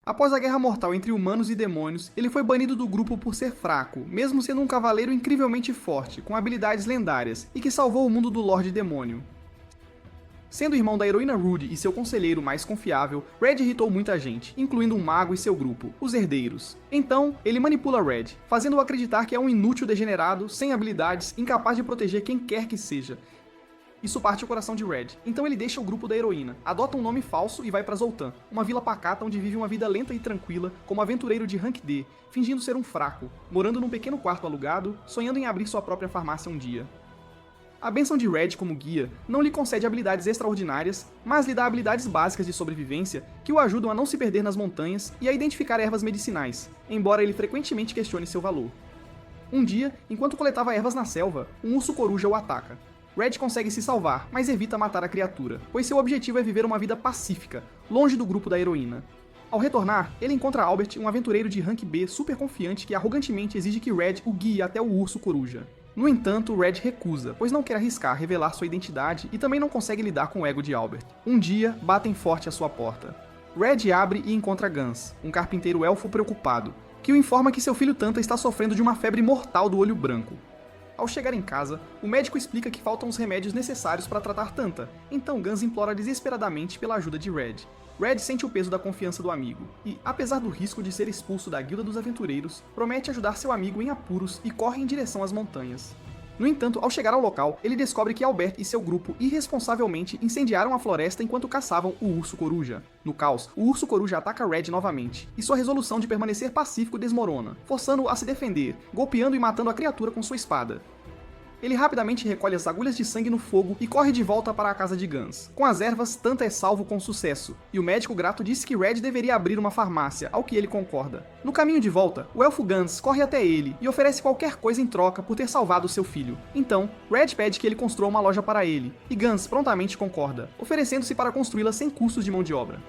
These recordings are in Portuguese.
Após a guerra mortal entre humanos e demônios, ele foi banido do grupo por ser fraco, mesmo sendo um cavaleiro incrivelmente forte, com habilidades lendárias, e que salvou o mundo do Lorde Demônio. Sendo irmão da heroína Rude e seu conselheiro mais confiável, Red irritou muita gente, incluindo um mago e seu grupo, os Herdeiros. Então, ele manipula Red, fazendo-o acreditar que é um inútil degenerado, sem habilidades, incapaz de proteger quem quer que seja. Isso parte o coração de Red, então ele deixa o grupo da heroína, adota um nome falso e vai para Zoltan, uma vila pacata onde vive uma vida lenta e tranquila, como aventureiro de rank D, fingindo ser um fraco, morando num pequeno quarto alugado, sonhando em abrir sua própria farmácia um dia. A bênção de Red como guia não lhe concede habilidades extraordinárias, mas lhe dá habilidades básicas de sobrevivência que o ajudam a não se perder nas montanhas e a identificar ervas medicinais, embora ele frequentemente questione seu valor. Um dia, enquanto coletava ervas na selva, um urso coruja o ataca. Red consegue se salvar, mas evita matar a criatura, pois seu objetivo é viver uma vida pacífica, longe do grupo da heroína. Ao retornar, ele encontra Albert, um aventureiro de rank B super confiante que arrogantemente exige que Red o guie até o urso coruja. No entanto, Red recusa, pois não quer arriscar revelar sua identidade e também não consegue lidar com o ego de Albert. Um dia, batem forte à sua porta. Red abre e encontra Gans, um carpinteiro elfo preocupado, que o informa que seu filho Tanta está sofrendo de uma febre mortal do olho branco. Ao chegar em casa, o médico explica que faltam os remédios necessários para tratar Tanta, então Gans implora desesperadamente pela ajuda de Red. Red sente o peso da confiança do amigo, e, apesar do risco de ser expulso da Guilda dos Aventureiros, promete ajudar seu amigo em apuros e corre em direção às montanhas. No entanto, ao chegar ao local, ele descobre que Albert e seu grupo irresponsavelmente incendiaram a floresta enquanto caçavam o urso coruja. No caos, o urso coruja ataca Red novamente, e sua resolução de permanecer pacífico desmorona, forçando-o a se defender, golpeando e matando a criatura com sua espada. Ele rapidamente recolhe as agulhas de sangue no fogo e corre de volta para a casa de Gans. Com as ervas, Tanta é salvo com sucesso, e o médico grato disse que Red deveria abrir uma farmácia, ao que ele concorda. No caminho de volta, o elfo Gans corre até ele e oferece qualquer coisa em troca por ter salvado seu filho. Então, Red pede que ele construa uma loja para ele, e Gans prontamente concorda, oferecendo-se para construí-la sem custos de mão de obra.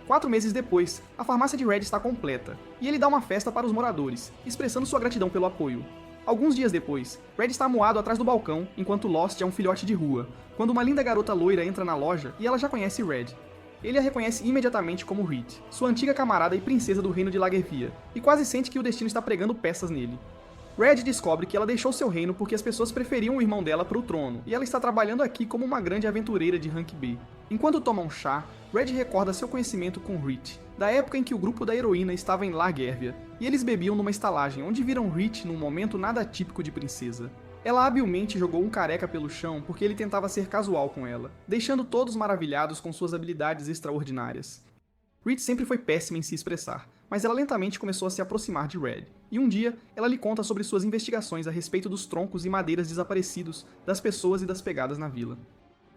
4 meses depois, a farmácia de Red está completa, e ele dá uma festa para os moradores, expressando sua gratidão pelo apoio. Alguns dias depois, Red está amuado atrás do balcão, enquanto Lost é um filhote de rua, quando uma linda garota loira entra na loja e ela já conhece Red. Ele a reconhece imediatamente como Rit, sua antiga camarada e princesa do reino de Lagervia, e quase sente que o destino está pregando peças nele. Red descobre que ela deixou seu reino porque as pessoas preferiam o irmão dela para o trono, e ela está trabalhando aqui como uma grande aventureira de rank B. Enquanto tomam chá, Red recorda seu conhecimento com Rit, da época em que o grupo da heroína estava em Lagervia, e eles bebiam numa estalagem, onde viram Rit num momento nada típico de princesa. Ela habilmente jogou um careca pelo chão porque ele tentava ser casual com ela, deixando todos maravilhados com suas habilidades extraordinárias. Rit sempre foi péssima em se expressar, mas ela lentamente começou a se aproximar de Red, e um dia ela lhe conta sobre suas investigações a respeito dos troncos e madeiras desaparecidos, das pessoas e das pegadas na vila.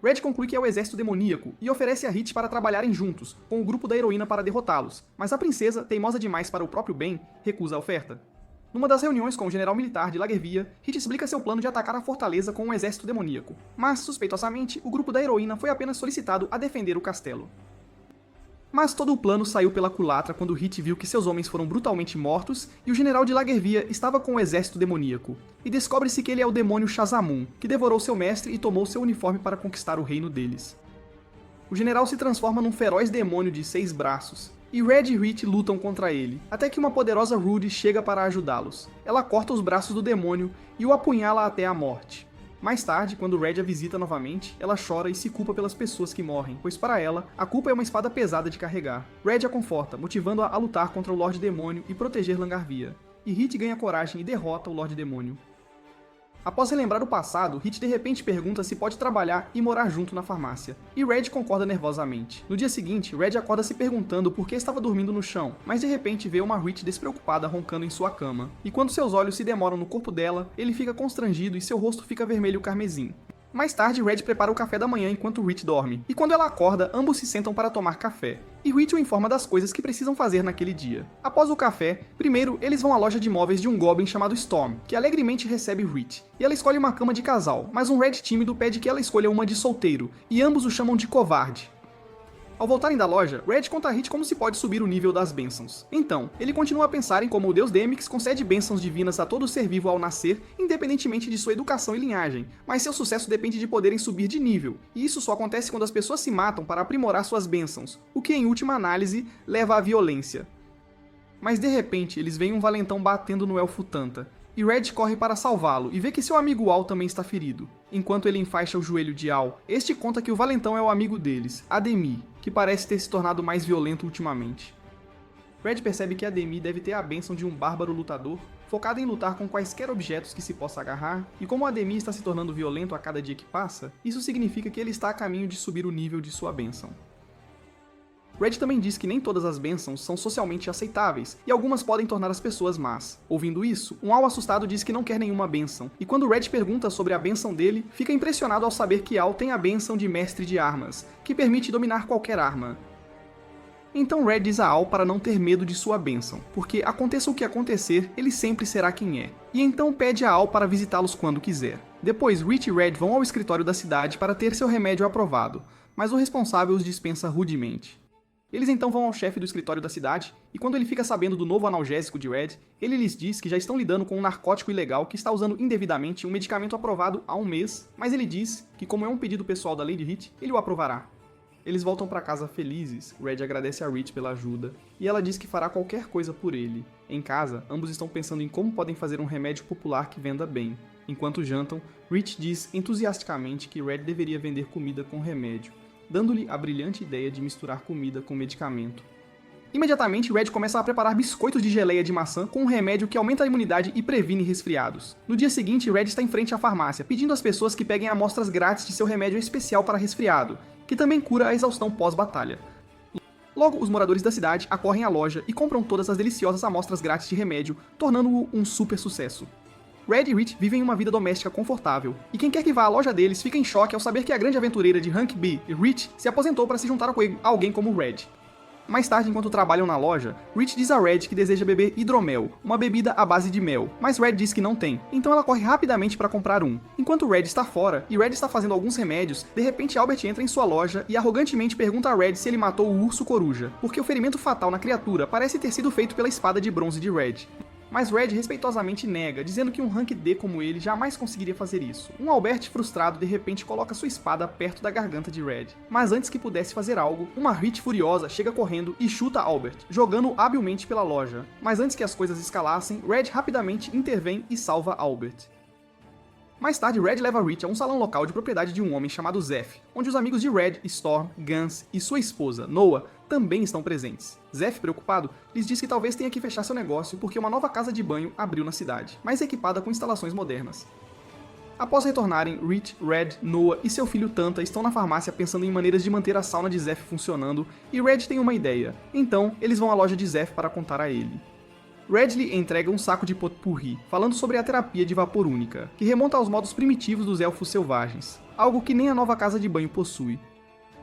Red conclui que é o exército demoníaco e oferece a Rit para trabalharem juntos, com o grupo da heroína para derrotá-los, mas a princesa, teimosa demais para o próprio bem, recusa a oferta. Numa das reuniões com o general militar de Lagervia, Rit explica seu plano de atacar a fortaleza com um exército demoníaco, mas, suspeitosamente, o grupo da heroína foi apenas solicitado a defender o castelo. Mas todo o plano saiu pela culatra quando Rit viu que seus homens foram brutalmente mortos e o general de Lagervia estava com o exército demoníaco. E descobre-se que ele é o demônio Shazamun, que devorou seu mestre e tomou seu uniforme para conquistar o reino deles. O general se transforma num feroz demônio de 6 braços, e Red e Rit lutam contra ele, até que uma poderosa Rude chega para ajudá-los. Ela corta os braços do demônio e o apunhala até a morte. Mais tarde, quando Red a visita novamente, ela chora e se culpa pelas pessoas que morrem, pois para ela, a culpa é uma espada pesada de carregar. Red a conforta, motivando-a a lutar contra o Lorde Demônio e proteger Langarvia. E Rit ganha coragem e derrota o Lorde Demônio. Após relembrar o passado, Rit de repente pergunta se pode trabalhar e morar junto na farmácia, e Red concorda nervosamente. No dia seguinte, Red acorda se perguntando por que estava dormindo no chão, mas de repente vê uma Rit despreocupada roncando em sua cama, e quando seus olhos se demoram no corpo dela, ele fica constrangido e seu rosto fica vermelho carmesim. Mais tarde, Red prepara o café da manhã enquanto Rit dorme, e quando ela acorda, ambos se sentam para tomar café, e Rit o informa das coisas que precisam fazer naquele dia. Após o café, primeiro eles vão à loja de móveis de um Goblin chamado Storm, que alegremente recebe Rit, e ela escolhe uma cama de casal, mas um Red tímido pede que ela escolha uma de solteiro, e ambos o chamam de covarde. Ao voltarem da loja, Red conta a Rit como se pode subir o nível das bênçãos. Então, ele continua a pensar em como o deus Demyx concede bênçãos divinas a todo ser vivo ao nascer, independentemente de sua educação e linhagem, mas seu sucesso depende de poderem subir de nível, e isso só acontece quando as pessoas se matam para aprimorar suas bênçãos, o que em última análise leva à violência. Mas de repente eles veem um valentão batendo no elfo Tanta, e Red corre para salvá-lo e vê que seu amigo Al também está ferido. Enquanto ele enfaixa o joelho de Al, este conta que o valentão é o amigo deles, Ademi, que parece ter se tornado mais violento ultimamente. Red percebe que Ademi deve ter a bênção de um bárbaro lutador, focado em lutar com quaisquer objetos que se possa agarrar, e como Ademi está se tornando violento a cada dia que passa, isso significa que ele está a caminho de subir o nível de sua bênção. Red também diz que nem todas as bênçãos são socialmente aceitáveis, e algumas podem tornar as pessoas más. Ouvindo isso, um Al assustado diz que não quer nenhuma bênção, e quando Red pergunta sobre a bênção dele, fica impressionado ao saber que Al tem a bênção de mestre de armas, que permite dominar qualquer arma. Então Red diz a Al para não ter medo de sua bênção, porque aconteça o que acontecer, ele sempre será quem é. E então pede a Al para visitá-los quando quiser. Depois, Rich e Red vão ao escritório da cidade para ter seu remédio aprovado, mas o responsável os dispensa rudemente. Eles então vão ao chefe do escritório da cidade, e quando ele fica sabendo do novo analgésico de Red, ele lhes diz que já estão lidando com um narcótico ilegal que está usando indevidamente um medicamento aprovado há um mês, mas ele diz que, como é um pedido pessoal da Lady Hit, ele o aprovará. Eles voltam para casa felizes, Red agradece a Rich pela ajuda, e ela diz que fará qualquer coisa por ele. Em casa, ambos estão pensando em como podem fazer um remédio popular que venda bem. Enquanto jantam, Rich diz entusiasticamente que Red deveria vender comida com remédio, dando-lhe a brilhante ideia de misturar comida com medicamento. Imediatamente, Red começa a preparar biscoitos de geleia de maçã com um remédio que aumenta a imunidade e previne resfriados. No dia seguinte, Red está em frente à farmácia, pedindo às pessoas que peguem amostras grátis de seu remédio especial para resfriado, que também cura a exaustão pós-batalha. Logo, os moradores da cidade acorrem à loja e compram todas as deliciosas amostras grátis de remédio, tornando-o um super sucesso. Red e Rich vivem uma vida doméstica confortável, e quem quer que vá à loja deles fica em choque ao saber que a grande aventureira de Rank B, Rich, se aposentou para se juntar a alguém como Red. Mais tarde, enquanto trabalham na loja, Rich diz a Red que deseja beber hidromel, uma bebida à base de mel, mas Red diz que não tem, então ela corre rapidamente para comprar um. Enquanto Red está fora, e Red está fazendo alguns remédios, de repente Albert entra em sua loja e arrogantemente pergunta a Red se ele matou o urso coruja, porque o ferimento fatal na criatura parece ter sido feito pela espada de bronze de Red. Mas Red respeitosamente nega, dizendo que um Rank D como ele jamais conseguiria fazer isso. Um Albert frustrado de repente coloca sua espada perto da garganta de Red. Mas antes que pudesse fazer algo, uma Rich furiosa chega correndo e chuta Albert, jogando-o habilmente pela loja. Mas antes que as coisas escalassem, Red rapidamente intervém e salva Albert. Mais tarde, Red leva Rich a um salão local de propriedade de um homem chamado Zeph, onde os amigos de Red, Storm, Gans e sua esposa, Noah, também estão presentes. Zeph, preocupado, lhes diz que talvez tenha que fechar seu negócio porque uma nova casa de banho abriu na cidade, mas equipada com instalações modernas. Após retornarem, Rich, Red, Noah e seu filho Tanta estão na farmácia pensando em maneiras de manter a sauna de Zeph funcionando, e Red tem uma ideia. Então, eles vão à loja de Zeph para contar a ele. Red lhe entrega um saco de potpourri, falando sobre a terapia de vapor única, que remonta aos modos primitivos dos elfos selvagens, algo que nem a nova casa de banho possui.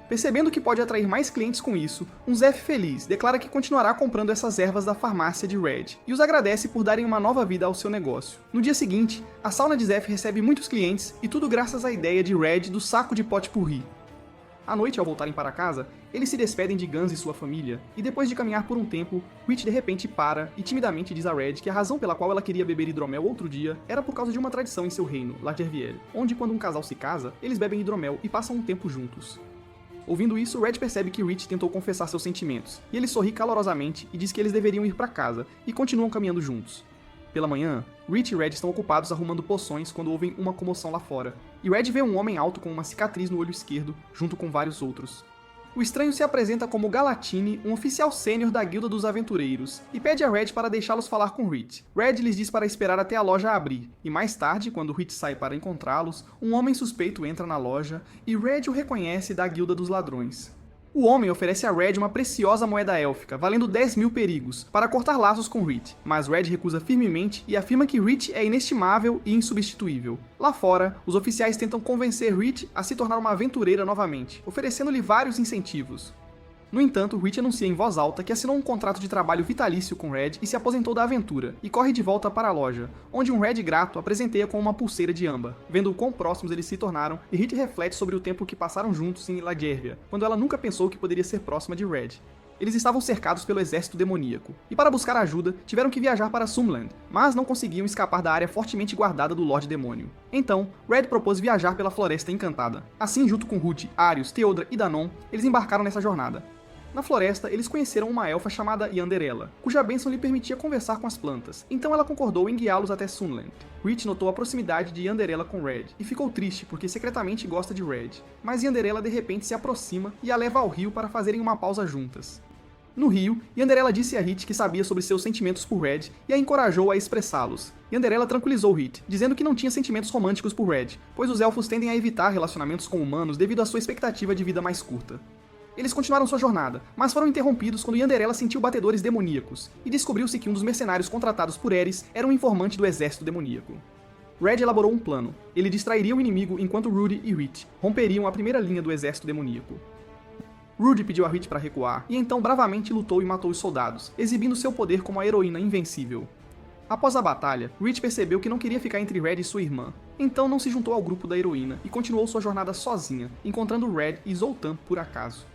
Percebendo que pode atrair mais clientes com isso, um Zeph feliz declara que continuará comprando essas ervas da farmácia de Red, e os agradece por darem uma nova vida ao seu negócio. No dia seguinte, a sauna de Zeph recebe muitos clientes, e tudo graças à ideia de Red do saco de potpourri. À noite, ao voltarem para casa, eles se despedem de Gans e sua família, e depois de caminhar por um tempo, Rich de repente para e timidamente diz a Red que a razão pela qual ela queria beber hidromel outro dia era por causa de uma tradição em seu reino, Lagerviel, onde quando um casal se casa, eles bebem hidromel e passam um tempo juntos. Ouvindo isso, Red percebe que Rich tentou confessar seus sentimentos, e ele sorri calorosamente e diz que eles deveriam ir para casa, e continuam caminhando juntos. Pela manhã, Rich e Red estão ocupados arrumando poções quando ouvem uma comoção lá fora, e Red vê um homem alto com uma cicatriz no olho esquerdo, junto com vários outros. O estranho se apresenta como Galatine, um oficial sênior da Guilda dos Aventureiros, e pede a Red para deixá-los falar com Rich. Red lhes diz para esperar até a loja abrir, e mais tarde, quando Rich sai para encontrá-los, um homem suspeito entra na loja, e Red o reconhece da Guilda dos Ladrões. O homem oferece a Red uma preciosa moeda élfica, valendo 10.000 perigos, para cortar laços com Rich, mas Red recusa firmemente e afirma que Rich é inestimável e insubstituível. Lá fora, os oficiais tentam convencer Rich a se tornar uma aventureira novamente, oferecendo-lhe vários incentivos. No entanto, Rich anuncia em voz alta que assinou um contrato de trabalho vitalício com Red e se aposentou da aventura, e corre de volta para a loja, onde um Red grato a presenteia com uma pulseira de âmbar. Vendo o quão próximos eles se tornaram, e Rich reflete sobre o tempo que passaram juntos em Lagervia, quando ela nunca pensou que poderia ser próxima de Red. Eles estavam cercados pelo exército demoníaco, e para buscar ajuda, tiveram que viajar para Sumland, mas não conseguiam escapar da área fortemente guardada do Lorde Demônio. Então, Red propôs viajar pela Floresta Encantada. Assim, junto com Ruth, Arius, Theodra e Danon, eles embarcaram nessa jornada. Na floresta, eles conheceram uma elfa chamada Yanderella, cuja bênção lhe permitia conversar com as plantas, então ela concordou em guiá-los até Sunland. Reach notou a proximidade de Yanderella com Red, e ficou triste porque secretamente gosta de Red, mas Yanderella de repente se aproxima e a leva ao rio para fazerem uma pausa juntas. No rio, Yanderella disse a Hit que sabia sobre seus sentimentos por Red e a encorajou a expressá-los. Yanderella tranquilizou Hit, dizendo que não tinha sentimentos românticos por Red, pois os elfos tendem a evitar relacionamentos com humanos devido à sua expectativa de vida mais curta. Eles continuaram sua jornada, mas foram interrompidos quando Yanderella sentiu batedores demoníacos, e descobriu-se que um dos mercenários contratados por Eris era um informante do exército demoníaco. Red elaborou um plano. Ele distrairia o inimigo enquanto Rudy e Hit romperiam a primeira linha do exército demoníaco. Rudy pediu a Hit para recuar, e então bravamente lutou e matou os soldados, exibindo seu poder como a heroína invencível. Após a batalha, Hit percebeu que não queria ficar entre Red e sua irmã, então não se juntou ao grupo da heroína e continuou sua jornada sozinha, encontrando Red e Zoltan por acaso.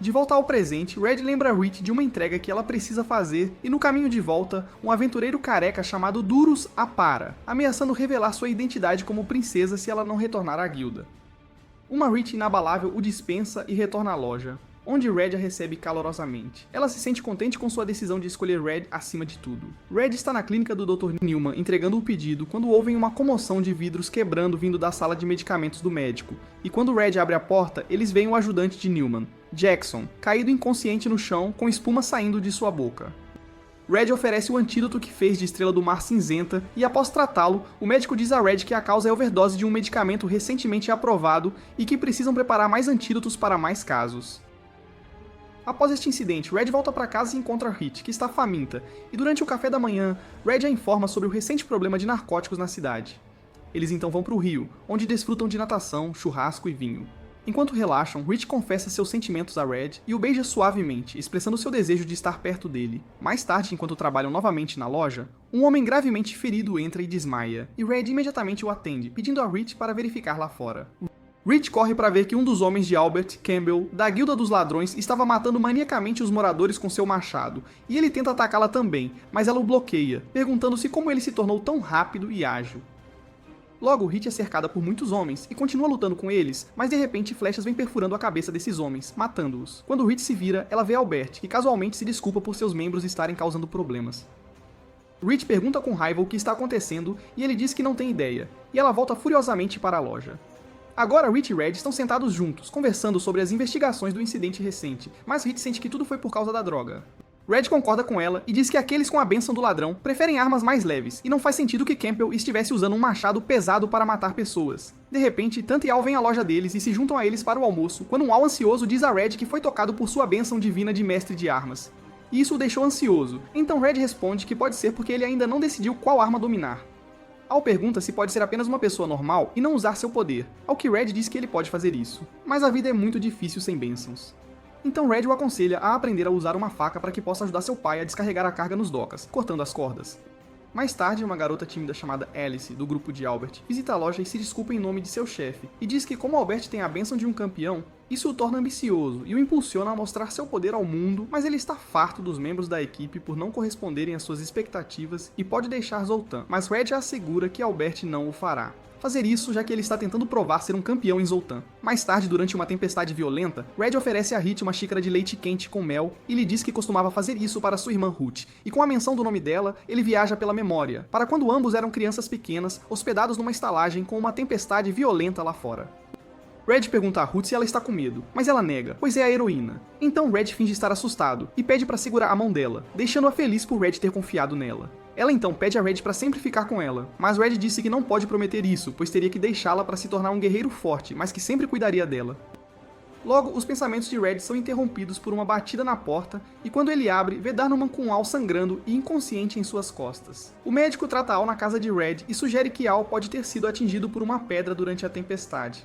De volta ao presente, Red lembra Hit de uma entrega que ela precisa fazer e no caminho de volta, um aventureiro careca chamado Durus apara, ameaçando revelar sua identidade como princesa se ela não retornar à guilda. Uma Hit inabalável o dispensa e retorna à loja, onde Red a recebe calorosamente. Ela se sente contente com sua decisão de escolher Red acima de tudo. Red está na clínica do Dr. Newman entregando o pedido quando ouvem uma comoção de vidros quebrando vindo da sala de medicamentos do médico, e quando Red abre a porta, eles veem o ajudante de Newman, Jackson, caído inconsciente no chão com espuma saindo de sua boca. Red oferece o antídoto que fez de Estrela do Mar cinzenta e após tratá-lo, o médico diz a Red que a causa é overdose de um medicamento recentemente aprovado e que precisam preparar mais antídotos para mais casos. Após este incidente, Red volta para casa e encontra Hit, que está faminta, e durante o café da manhã, Red a informa sobre o recente problema de narcóticos na cidade. Eles então vão para o rio, onde desfrutam de natação, churrasco e vinho. Enquanto relaxam, Hit confessa seus sentimentos a Red e o beija suavemente, expressando seu desejo de estar perto dele. Mais tarde, enquanto trabalham novamente na loja, um homem gravemente ferido entra e desmaia, e Red imediatamente o atende, pedindo a Hit para verificar lá fora. Hit corre para ver que um dos homens de Albert, Campbell, da Guilda dos Ladrões, estava matando maniacamente os moradores com seu machado, e ele tenta atacá-la também, mas ela o bloqueia, perguntando-se como ele se tornou tão rápido e ágil. Logo, Hit é cercada por muitos homens e continua lutando com eles, mas de repente flechas vêm perfurando a cabeça desses homens, matando-os. Quando Hit se vira, ela vê Albert, que casualmente se desculpa por seus membros estarem causando problemas. Hit pergunta com raiva o que está acontecendo e ele diz que não tem ideia, e ela volta furiosamente para a loja. Agora Hit e Red estão sentados juntos, conversando sobre as investigações do incidente recente, mas Hit sente que tudo foi por causa da droga. Red concorda com ela e diz que aqueles com a bênção do ladrão preferem armas mais leves, e não faz sentido que Campbell estivesse usando um machado pesado para matar pessoas. De repente, Tante e Al vêm à loja deles e se juntam a eles para o almoço, quando um Al ansioso diz a Red que foi tocado por sua bênção divina de mestre de armas. E isso o deixou ansioso, então Red responde que pode ser porque ele ainda não decidiu qual arma dominar. Al pergunta se pode ser apenas uma pessoa normal e não usar seu poder, ao que Red diz que ele pode fazer isso. Mas a vida é muito difícil sem bênçãos. Então Red o aconselha a aprender a usar uma faca para que possa ajudar seu pai a descarregar a carga nos docas, cortando as cordas. Mais tarde, uma garota tímida chamada Alice, do grupo de Albert, visita a loja e se desculpa em nome de seu chefe, e diz que como Albert tem a bênção de um campeão, isso o torna ambicioso e o impulsiona a mostrar seu poder ao mundo, mas ele está farto dos membros da equipe por não corresponderem às suas expectativas e pode deixar Zoltan, mas Red assegura que Albert não o fará. Fazer isso já que ele está tentando provar ser um campeão em Zoltan. Mais tarde, durante uma tempestade violenta, Red oferece a Hit uma xícara de leite quente com mel e lhe diz que costumava fazer isso para sua irmã Ruth, e com a menção do nome dela, ele viaja pela memória, para quando ambos eram crianças pequenas, hospedados numa estalagem com uma tempestade violenta lá fora. Red pergunta a Ruth se ela está com medo, mas ela nega, pois é a heroína. Então Red finge estar assustado e pede para segurar a mão dela, deixando-a feliz por Red ter confiado nela. Ela então pede a Red para sempre ficar com ela, mas Red disse que não pode prometer isso, pois teria que deixá-la para se tornar um guerreiro forte, mas que sempre cuidaria dela. Logo, os pensamentos de Red são interrompidos por uma batida na porta, e quando ele abre, vê Darnuman com Al sangrando e inconsciente em suas costas. O médico trata Al na casa de Red e sugere que Al pode ter sido atingido por uma pedra durante a tempestade.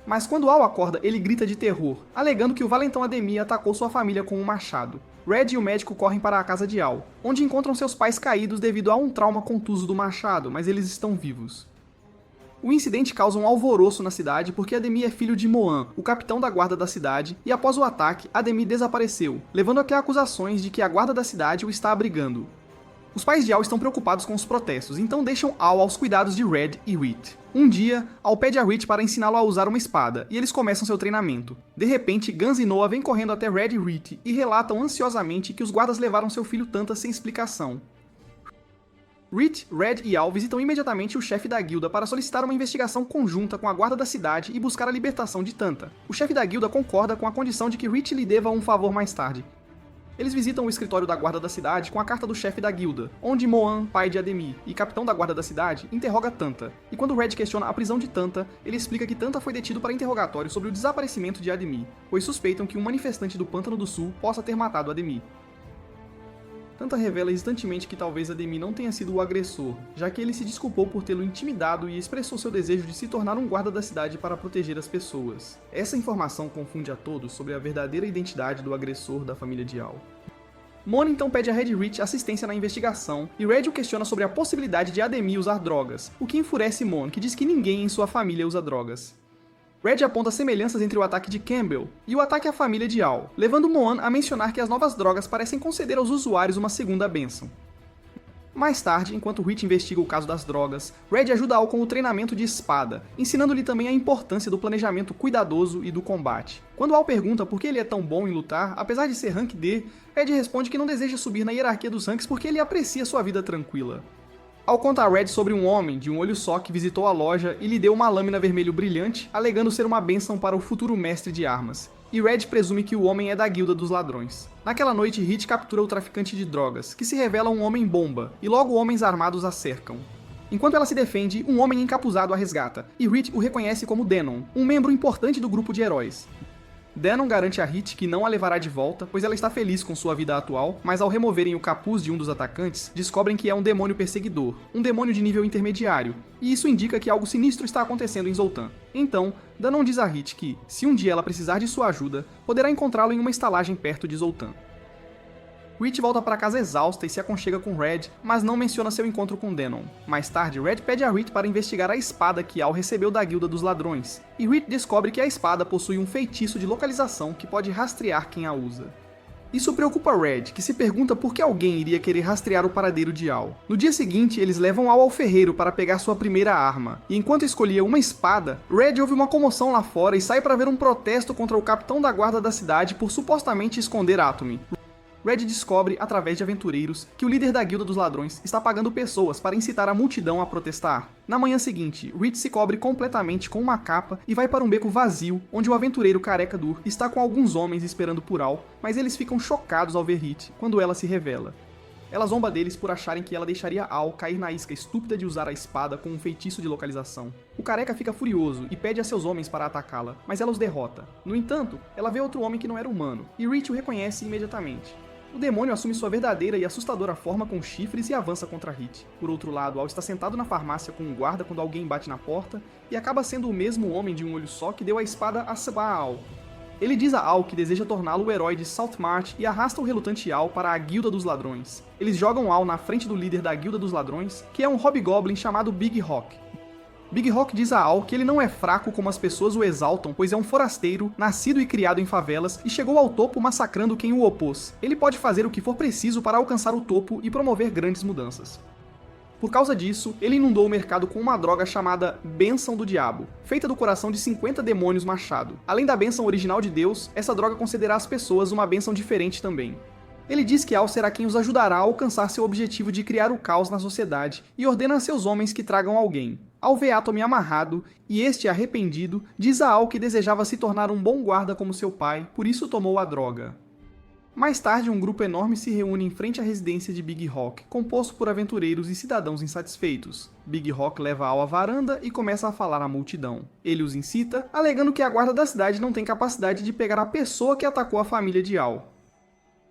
Mas quando Al acorda, ele grita de terror, alegando que o valentão Ademir atacou sua família com um machado. Red e o médico correm para a casa de Al, onde encontram seus pais caídos devido a um trauma contuso do machado, mas eles estão vivos. O incidente causa um alvoroço na cidade porque Ademir é filho de Moan, o capitão da guarda da cidade, e após o ataque, Ademir desapareceu, levando até acusações de que a guarda da cidade o está abrigando. Os pais de Al estão preocupados com os protestos, então deixam Al aos cuidados de Red e Wheat. Um dia, Al pede a Wheat para ensiná-lo a usar uma espada, e eles começam seu treinamento. De repente, Guns e Noah vêm correndo até Red e Wheat e relatam ansiosamente que os guardas levaram seu filho Tanta sem explicação. Wheat, Red e Al visitam imediatamente o chefe da guilda para solicitar uma investigação conjunta com a guarda da cidade e buscar a libertação de Tanta. O chefe da guilda concorda com a condição de que Wheat lhe deva um favor mais tarde. Eles visitam o escritório da guarda da cidade com a carta do chefe da guilda, onde Moan, pai de Ademir e capitão da guarda da cidade, interroga Tanta. E quando Red questiona a prisão de Tanta, ele explica que Tanta foi detido para interrogatório sobre o desaparecimento de Ademir, pois suspeitam que um manifestante do Pântano do Sul possa ter matado Ademir. Tanta revela instantemente que talvez Ademir não tenha sido o agressor, já que ele se desculpou por tê-lo intimidado e expressou seu desejo de se tornar um guarda da cidade para proteger as pessoas. Essa informação confunde a todos sobre a verdadeira identidade do agressor da família de Al. Mon então pede a Red Wheat assistência na investigação, e Red o questiona sobre a possibilidade de Ademir usar drogas, o que enfurece Mon, que diz que ninguém em sua família usa drogas. Red aponta semelhanças entre o ataque de Campbell e o ataque à família de Al, levando Moan a mencionar que as novas drogas parecem conceder aos usuários uma segunda bênção. Mais tarde, enquanto Wheat investiga o caso das drogas, Red ajuda Al com o treinamento de espada, ensinando-lhe também a importância do planejamento cuidadoso e do combate. Quando Al pergunta por que ele é tão bom em lutar, apesar de ser rank D, Red responde que não deseja subir na hierarquia dos ranks porque ele aprecia sua vida tranquila. Al conta a Red sobre um homem de um olho só que visitou a loja e lhe deu uma lâmina vermelho brilhante, alegando ser uma bênção para o futuro mestre de armas. E Red presume que o homem é da Guilda dos Ladrões. Naquela noite, Hit captura o traficante de drogas, que se revela um homem-bomba, e logo homens armados a cercam. Enquanto ela se defende, um homem encapuzado a resgata, e Hit o reconhece como Denon, um membro importante do grupo de heróis. Denon garante a Hit que não a levará de volta, pois ela está feliz com sua vida atual, mas ao removerem o capuz de um dos atacantes, descobrem que é um demônio perseguidor, um demônio de nível intermediário, e isso indica que algo sinistro está acontecendo em Zoltan. Então, Denon diz a Hit que, se um dia ela precisar de sua ajuda, poderá encontrá-lo em uma estalagem perto de Zoltan. Wheat volta para casa exausta e se aconchega com Red, mas não menciona seu encontro com Denon. Mais tarde, Red pede a Wheat para investigar a espada que Al recebeu da Guilda dos Ladrões, e Wheat descobre que a espada possui um feitiço de localização que pode rastrear quem a usa. Isso preocupa Red, que se pergunta por que alguém iria querer rastrear o paradeiro de Al. No dia seguinte, eles levam Al ao ferreiro para pegar sua primeira arma, e enquanto escolhia uma espada, Red ouve uma comoção lá fora e sai para ver um protesto contra o capitão da guarda da cidade por supostamente esconder Atomy. Red descobre, através de aventureiros, que o líder da Guilda dos Ladrões está pagando pessoas para incitar a multidão a protestar. Na manhã seguinte, Reed se cobre completamente com uma capa e vai para um beco vazio, onde o aventureiro careca Dur está com alguns homens esperando por Al, mas eles ficam chocados ao ver Hit, quando ela se revela. Ela zomba deles por acharem que ela deixaria Al cair na isca estúpida de usar a espada com um feitiço de localização. O careca fica furioso e pede a seus homens para atacá-la, mas ela os derrota. No entanto, ela vê outro homem que não era humano, e Reed o reconhece imediatamente. O demônio assume sua verdadeira e assustadora forma com chifres e avança contra Hit. Por outro lado, Al está sentado na farmácia com um guarda quando alguém bate na porta, e acaba sendo o mesmo homem de um olho só que deu a espada a Sabah a Al. Ele diz a Al que deseja torná-lo o herói de Saltmarsh e arrasta o relutante Al para a Guilda dos Ladrões. Eles jogam Al na frente do líder da Guilda dos Ladrões, que é um hobgoblin chamado Big Rock. Big Rock diz a Al que ele não é fraco como as pessoas o exaltam, pois é um forasteiro, nascido e criado em favelas e chegou ao topo massacrando quem o opôs. Ele pode fazer o que for preciso para alcançar o topo e promover grandes mudanças. Por causa disso, ele inundou o mercado com uma droga chamada Bênção do Diabo, feita do coração de 50 demônios machado. Além da bênção original de Deus, essa droga concederá às pessoas uma bênção diferente também. Ele diz que Al será quem os ajudará a alcançar seu objetivo de criar o caos na sociedade e ordena a seus homens que tragam alguém. Al vê Atomy amarrado, e este, arrependido, diz a Al que desejava se tornar um bom guarda como seu pai, por isso tomou a droga. Mais tarde, um grupo enorme se reúne em frente à residência de Big Rock, composto por aventureiros e cidadãos insatisfeitos. Big Rock leva Al à varanda e começa a falar à multidão. Ele os incita, alegando que a guarda da cidade não tem capacidade de pegar a pessoa que atacou a família de Al.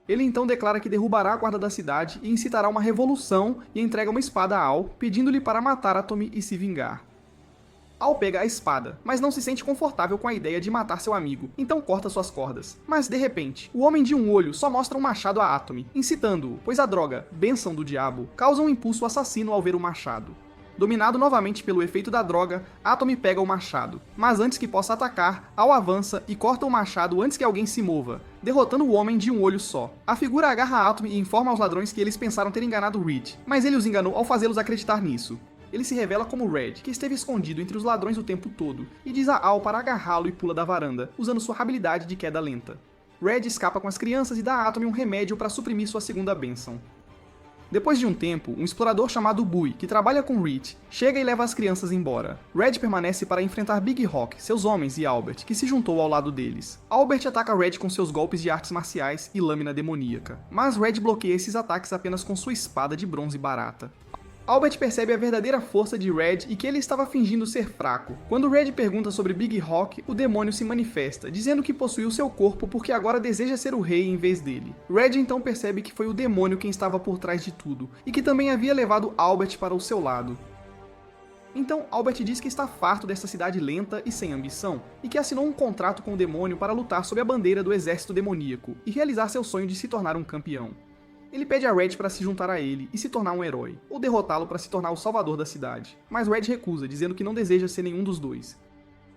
Ele então declara que derrubará a guarda da cidade e incitará uma revolução e entrega uma espada a Al, pedindo-lhe para matar Atomy e se vingar. Al pega a espada, mas não se sente confortável com a ideia de matar seu amigo, então corta suas cordas. Mas de repente, o homem de um olho só mostra um machado a Atomy, incitando-o, pois a droga, Bênção do Diabo, causa um impulso assassino ao ver o machado. Dominado novamente pelo efeito da droga, Atomy pega o machado, mas antes que possa atacar, Al avança e corta o machado antes que alguém se mova, derrotando o homem de um olho só. A figura agarra Atomy e informa aos ladrões que eles pensaram ter enganado Reed, mas ele os enganou ao fazê-los acreditar nisso. Ele se revela como Red, que esteve escondido entre os ladrões o tempo todo, e diz a Al para agarrá-lo e pula da varanda, usando sua habilidade de queda lenta. Red escapa com as crianças e dá a Atomy um remédio para suprimir sua segunda bênção. Depois de um tempo, um explorador chamado Bui, que trabalha com Reed, chega e leva as crianças embora. Red permanece para enfrentar Big Hawk, seus homens e Albert, que se juntou ao lado deles. Albert ataca Red com seus golpes de artes marciais e lâmina demoníaca, mas Red bloqueia esses ataques apenas com sua espada de bronze barata. Albert percebe a verdadeira força de Red e que ele estava fingindo ser fraco. Quando Red pergunta sobre Big Hawk, o demônio se manifesta, dizendo que possuiu seu corpo porque agora deseja ser o rei em vez dele. Red então percebe que foi o demônio quem estava por trás de tudo, e que também havia levado Albert para o seu lado. Então Albert diz que está farto dessa cidade lenta e sem ambição, e que assinou um contrato com o demônio para lutar sob a bandeira do exército demoníaco, e realizar seu sonho de se tornar um campeão. Ele pede a Red para se juntar a ele e se tornar um herói, ou derrotá-lo para se tornar o salvador da cidade, mas Red recusa, dizendo que não deseja ser nenhum dos dois.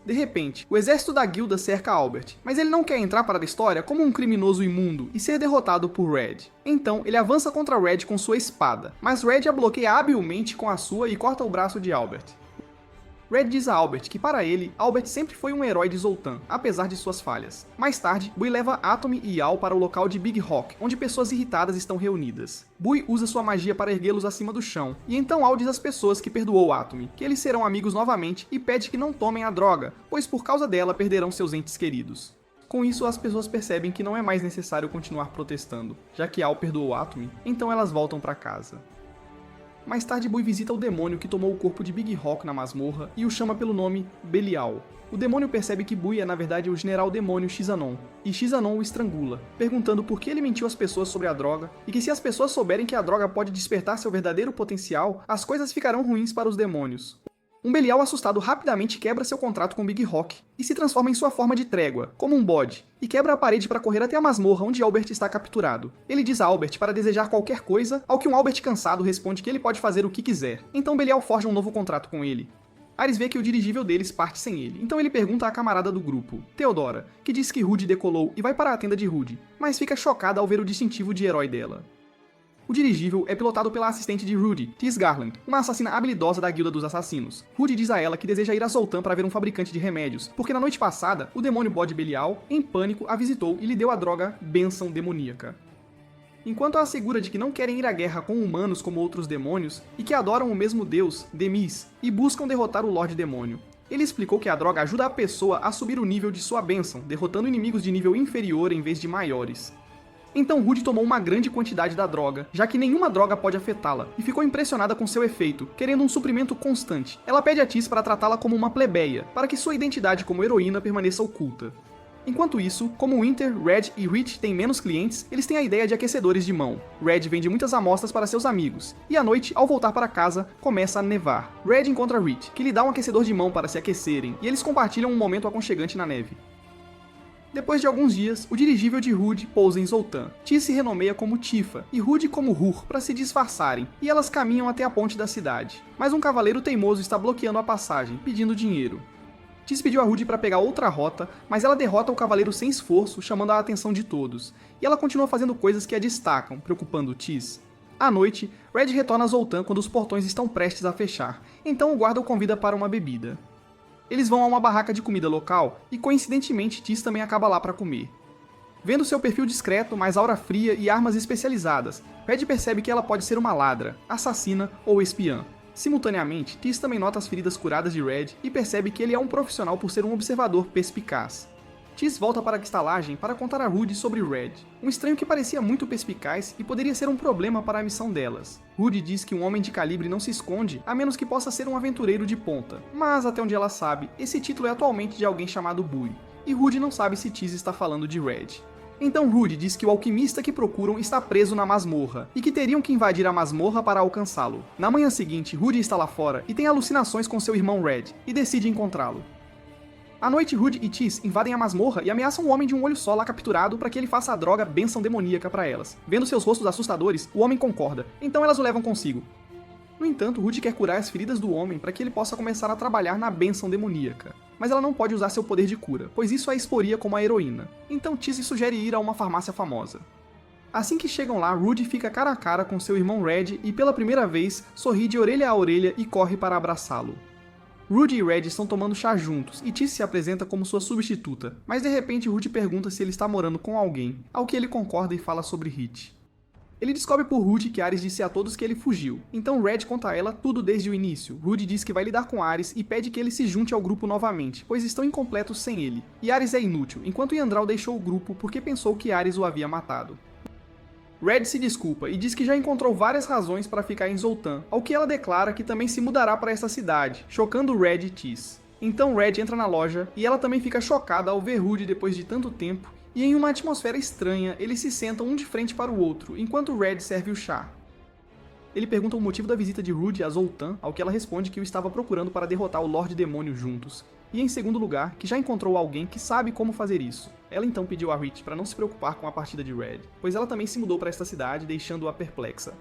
De repente, o exército da guilda cerca Albert, mas ele não quer entrar para a história como um criminoso imundo e ser derrotado por Red. Então, ele avança contra Red com sua espada, mas Red a bloqueia habilmente com a sua e corta o braço de Albert. Red diz a Albert que, para ele, Albert sempre foi um herói de Zoltan, apesar de suas falhas. Mais tarde, Bui leva Atomy e Al para o local de Big Hawk, onde pessoas irritadas estão reunidas. Bui usa sua magia para erguê-los acima do chão, e então Al diz às pessoas que perdoou Atomy, que eles serão amigos novamente e pede que não tomem a droga, pois por causa dela perderão seus entes queridos. Com isso, as pessoas percebem que não é mais necessário continuar protestando, já que Al perdoou Atomy, então elas voltam para casa. Mais tarde, Bui visita o demônio que tomou o corpo de Big Hawk na masmorra e o chama pelo nome Belial. O demônio percebe que Bui é na verdade o general demônio Xanon, e Xanon o estrangula, perguntando por que ele mentiu às pessoas sobre a droga, e que se as pessoas souberem que a droga pode despertar seu verdadeiro potencial, as coisas ficarão ruins para os demônios. Um Belial assustado rapidamente quebra seu contrato com Big Hawk e se transforma em sua forma de trégua, como um bode, e quebra a parede para correr até a masmorra onde Albert está capturado. Ele diz a Albert para desejar qualquer coisa, ao que um Albert cansado responde que ele pode fazer o que quiser. Então Belial forja um novo contrato com ele. Ares vê que o dirigível deles parte sem ele, então ele pergunta à camarada do grupo, Theodora, que diz que Rudy decolou e vai para a tenda de Rudy, mas fica chocada ao ver o distintivo de herói dela. O dirigível é pilotado pela assistente de Rudy, Tis Garland, uma assassina habilidosa da Guilda dos Assassinos. Rudy diz a ela que deseja ir a Zoltan para ver um fabricante de remédios, porque na noite passada, o demônio bode Belial, em pânico, a visitou e lhe deu a droga Bênção Demoníaca. Enquanto a assegura de que não querem ir à guerra com humanos como outros demônios, e que adoram o mesmo deus, Demis, e buscam derrotar o Lorde Demônio. Ele explicou que a droga ajuda a pessoa a subir o nível de sua bênção, derrotando inimigos de nível inferior em vez de maiores. Então Rudy tomou uma grande quantidade da droga, já que nenhuma droga pode afetá-la, e ficou impressionada com seu efeito, querendo um suprimento constante. Ela pede a Tis para tratá-la como uma plebeia, para que sua identidade como heroína permaneça oculta. Enquanto isso, como Winter, Red e Rich têm menos clientes, eles têm a ideia de aquecedores de mão. Red vende muitas amostras para seus amigos, e à noite, ao voltar para casa, começa a nevar. Red encontra Rich, que lhe dá um aquecedor de mão para se aquecerem, e eles compartilham um momento aconchegante na neve. Depois de alguns dias, o dirigível de Rudy pousa em Zoltan. Tis se renomeia como Tifa e Rudy como Hur para se disfarçarem, e elas caminham até a ponte da cidade. Mas um cavaleiro teimoso está bloqueando a passagem, pedindo dinheiro. Tis pediu a Rudy para pegar outra rota, mas ela derrota o cavaleiro sem esforço, chamando a atenção de todos. E ela continua fazendo coisas que a destacam, preocupando Tis. À noite, Red retorna a Zoltan quando os portões estão prestes a fechar, então o guarda o convida para uma bebida. Eles vão a uma barraca de comida local e, coincidentemente, Tis também acaba lá para comer. Vendo seu perfil discreto, mais aura fria e armas especializadas, Red percebe que ela pode ser uma ladra, assassina ou espiã. Simultaneamente, Tis também nota as feridas curadas de Red e percebe que ele é um profissional por ser um observador perspicaz. Tis volta para a estalagem para contar a Rudy sobre Red, um estranho que parecia muito perspicaz e poderia ser um problema para a missão delas. Rudy diz que um homem de calibre não se esconde, a menos que possa ser um aventureiro de ponta, mas até onde ela sabe, esse título é atualmente de alguém chamado Bui, e Rudy não sabe se Tis está falando de Red. Então Rudy diz que o alquimista que procuram está preso na masmorra, e que teriam que invadir a masmorra para alcançá-lo. Na manhã seguinte, Rudy está lá fora e tem alucinações com seu irmão Red, e decide encontrá-lo. À noite, Rudy e Tis invadem a masmorra e ameaçam o homem de um olho só lá capturado para que ele faça a droga Bênção Demoníaca para elas. Vendo seus rostos assustadores, o homem concorda, então elas o levam consigo. No entanto, Rudy quer curar as feridas do homem para que ele possa começar a trabalhar na bênção demoníaca. Mas ela não pode usar seu poder de cura, pois isso a exporia como a heroína. Então Tisse sugere ir a uma farmácia famosa. Assim que chegam lá, Rudy fica cara a cara com seu irmão Red e pela primeira vez sorri de orelha a orelha e corre para abraçá-lo. Rudy e Red estão tomando chá juntos e Tisse se apresenta como sua substituta, mas de repente Rudy pergunta se ele está morando com alguém, ao que ele concorda e fala sobre Hit. Ele descobre por Rudy que Ares disse a todos que ele fugiu, então Red conta a ela tudo desde o início. Rudy diz que vai lidar com Ares e pede que ele se junte ao grupo novamente, pois estão incompletos sem ele, e Ares é inútil, enquanto Yandral deixou o grupo porque pensou que Ares o havia matado. Red se desculpa e diz que já encontrou várias razões para ficar em Zoltan, ao que ela declara que também se mudará para essa cidade, chocando Red e Tisse. Então Red entra na loja e ela também fica chocada ao ver Rudy depois de tanto tempo, e em uma atmosfera estranha, eles se sentam um de frente para o outro, enquanto Red serve o chá. Ele pergunta o motivo da visita de Rudy a Zoltan, ao que ela responde que o estava procurando para derrotar o Lorde Demônio juntos. E em segundo lugar, que já encontrou alguém que sabe como fazer isso. Ela então pediu a Hit para não se preocupar com a partida de Red, pois ela também se mudou para esta cidade, deixando-a perplexa.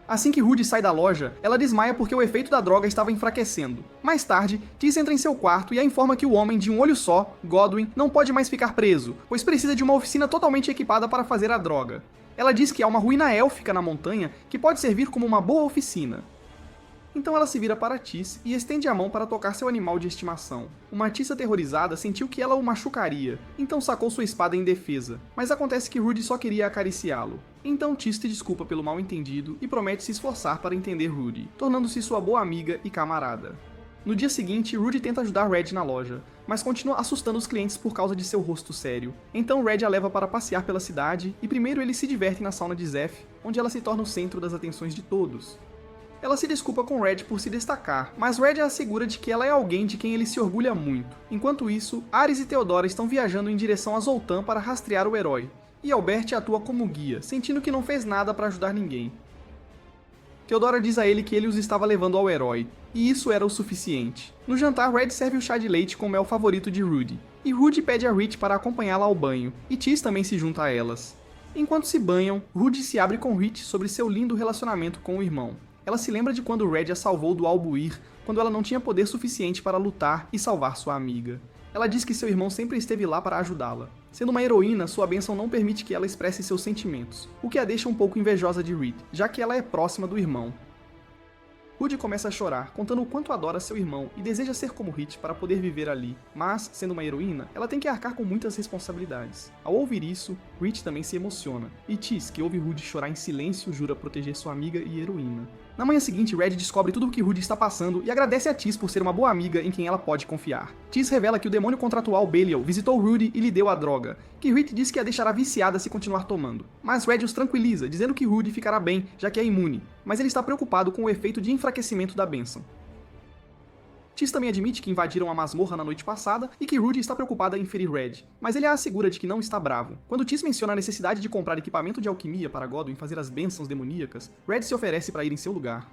Assim que Rudy sai da loja, ela desmaia porque o efeito da droga estava enfraquecendo. Mais tarde, Tisse entra em seu quarto e a informa que o homem de um olho só, Godwin, não pode mais ficar preso, pois precisa de uma oficina totalmente equipada para fazer a droga. Ela diz que há uma ruína élfica na montanha que pode servir como uma boa oficina. Então ela se vira para Tisse e estende a mão para tocar seu animal de estimação. Uma Tisse aterrorizada sentiu que ela o machucaria, então sacou sua espada em defesa, mas acontece que Rudy só queria acariciá-lo. Então Tisse se desculpa pelo mal-entendido e promete se esforçar para entender Rudy, tornando-se sua boa amiga e camarada. No dia seguinte, Rudy tenta ajudar Red na loja, mas continua assustando os clientes por causa de seu rosto sério. Então Red a leva para passear pela cidade e primeiro eles se divertem na sauna de Zeph, onde ela se torna o centro das atenções de todos. Ela se desculpa com Red por se destacar, mas Red a assegura de que ela é alguém de quem ele se orgulha muito. Enquanto isso, Ares e Theodora estão viajando em direção a Zoltan para rastrear o herói, e Albert atua como guia, sentindo que não fez nada para ajudar ninguém. Theodora diz a ele que ele os estava levando ao herói, e isso era o suficiente. No jantar, Red serve o chá de leite com mel favorito de Rudy, e Rudy pede a Hit para acompanhá-la ao banho, e Tisse também se junta a elas. Enquanto se banham, Rudy se abre com Hit sobre seu lindo relacionamento com o irmão. Ela se lembra de quando Red a salvou do Albuir, quando ela não tinha poder suficiente para lutar e salvar sua amiga. Ela diz que seu irmão sempre esteve lá para ajudá-la. Sendo uma heroína, sua bênção não permite que ela expresse seus sentimentos, o que a deixa um pouco invejosa de Reed, já que ela é próxima do irmão. Rudy começa a chorar, contando o quanto adora seu irmão e deseja ser como Hit para poder viver ali, mas, sendo uma heroína, ela tem que arcar com muitas responsabilidades. Ao ouvir isso, Hit também se emociona, e Tisse, que ouve Rudy chorar em silêncio, jura proteger sua amiga e heroína. Na manhã seguinte, Red descobre tudo o que Rudy está passando e agradece a Tisse por ser uma boa amiga em quem ela pode confiar. Tisse revela que o demônio contratual Belial visitou Rudy e lhe deu a droga, que Hit diz que a deixará viciada se continuar tomando. Mas Red os tranquiliza, dizendo que Rudy ficará bem, já que é imune, mas ele está preocupado com o efeito de enfraquecimento da bênção. Tisse também admite que invadiram a masmorra na noite passada e que Rudy está preocupada em ferir Red, mas ele a assegura de que não está bravo. Quando Tisse menciona a necessidade de comprar equipamento de alquimia para Godwin fazer as bênçãos demoníacas, Red se oferece para ir em seu lugar.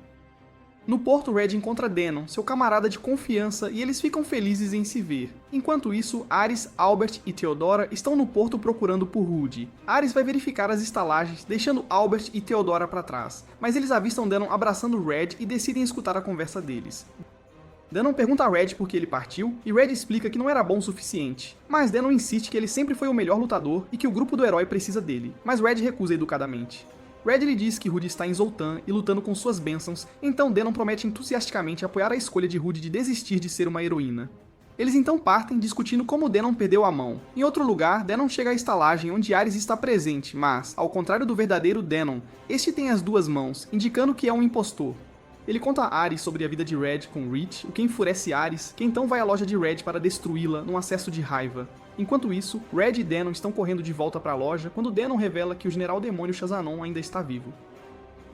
No porto, Red encontra Denon, seu camarada de confiança, e eles ficam felizes em se ver. Enquanto isso, Ares, Albert e Theodora estão no porto procurando por Rudy. Ares vai verificar as estalagens, deixando Albert e Theodora para trás, mas eles avistam Denon abraçando Red e decidem escutar a conversa deles. Denon pergunta a Red por que ele partiu, e Red explica que não era bom o suficiente. Mas Denon insiste que ele sempre foi o melhor lutador e que o grupo do herói precisa dele, mas Red recusa educadamente. Red lhe diz que Rudy está em Zoltan e lutando com suas bênçãos, então Denon promete entusiasticamente apoiar a escolha de Rudy de desistir de ser uma heroína. Eles então partem, discutindo como Denon perdeu a mão. Em outro lugar, Denon chega à estalagem onde Ares está presente, mas, ao contrário do verdadeiro Denon, este tem as duas mãos, indicando que é um impostor. Ele conta a Ares sobre a vida de Red com Rich, o que enfurece Ares, que então vai à loja de Red para destruí-la num acesso de raiva. Enquanto isso, Red e Denon estão correndo de volta para a loja quando Denon revela que o general demônio Shazanon ainda está vivo.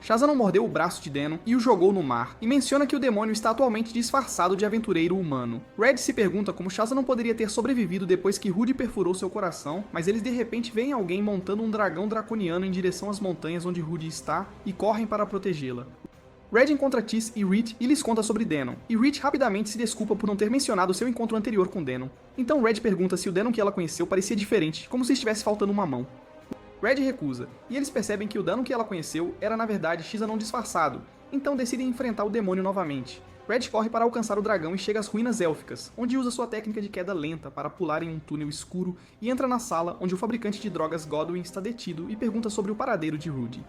Shazanon mordeu o braço de Denon e o jogou no mar, e menciona que o demônio está atualmente disfarçado de aventureiro humano. Red se pergunta como Shazanon poderia ter sobrevivido depois que Rudy perfurou seu coração, mas eles de repente veem alguém montando um dragão draconiano em direção às montanhas onde Rudy está e correm para protegê-la. Red encontra Tisse e Reed e lhes conta sobre Denon, e Reed rapidamente se desculpa por não ter mencionado seu encontro anterior com Denon. Então Red pergunta se o Denon que ela conheceu parecia diferente, como se estivesse faltando uma mão. Red recusa, e eles percebem que o Denon que ela conheceu era na verdade Shazanon disfarçado, então decidem enfrentar o demônio novamente. Red corre para alcançar o dragão e chega às ruínas élficas, onde usa sua técnica de queda lenta para pular em um túnel escuro e entra na sala onde o fabricante de drogas Godwin está detido e pergunta sobre o paradeiro de Rudy.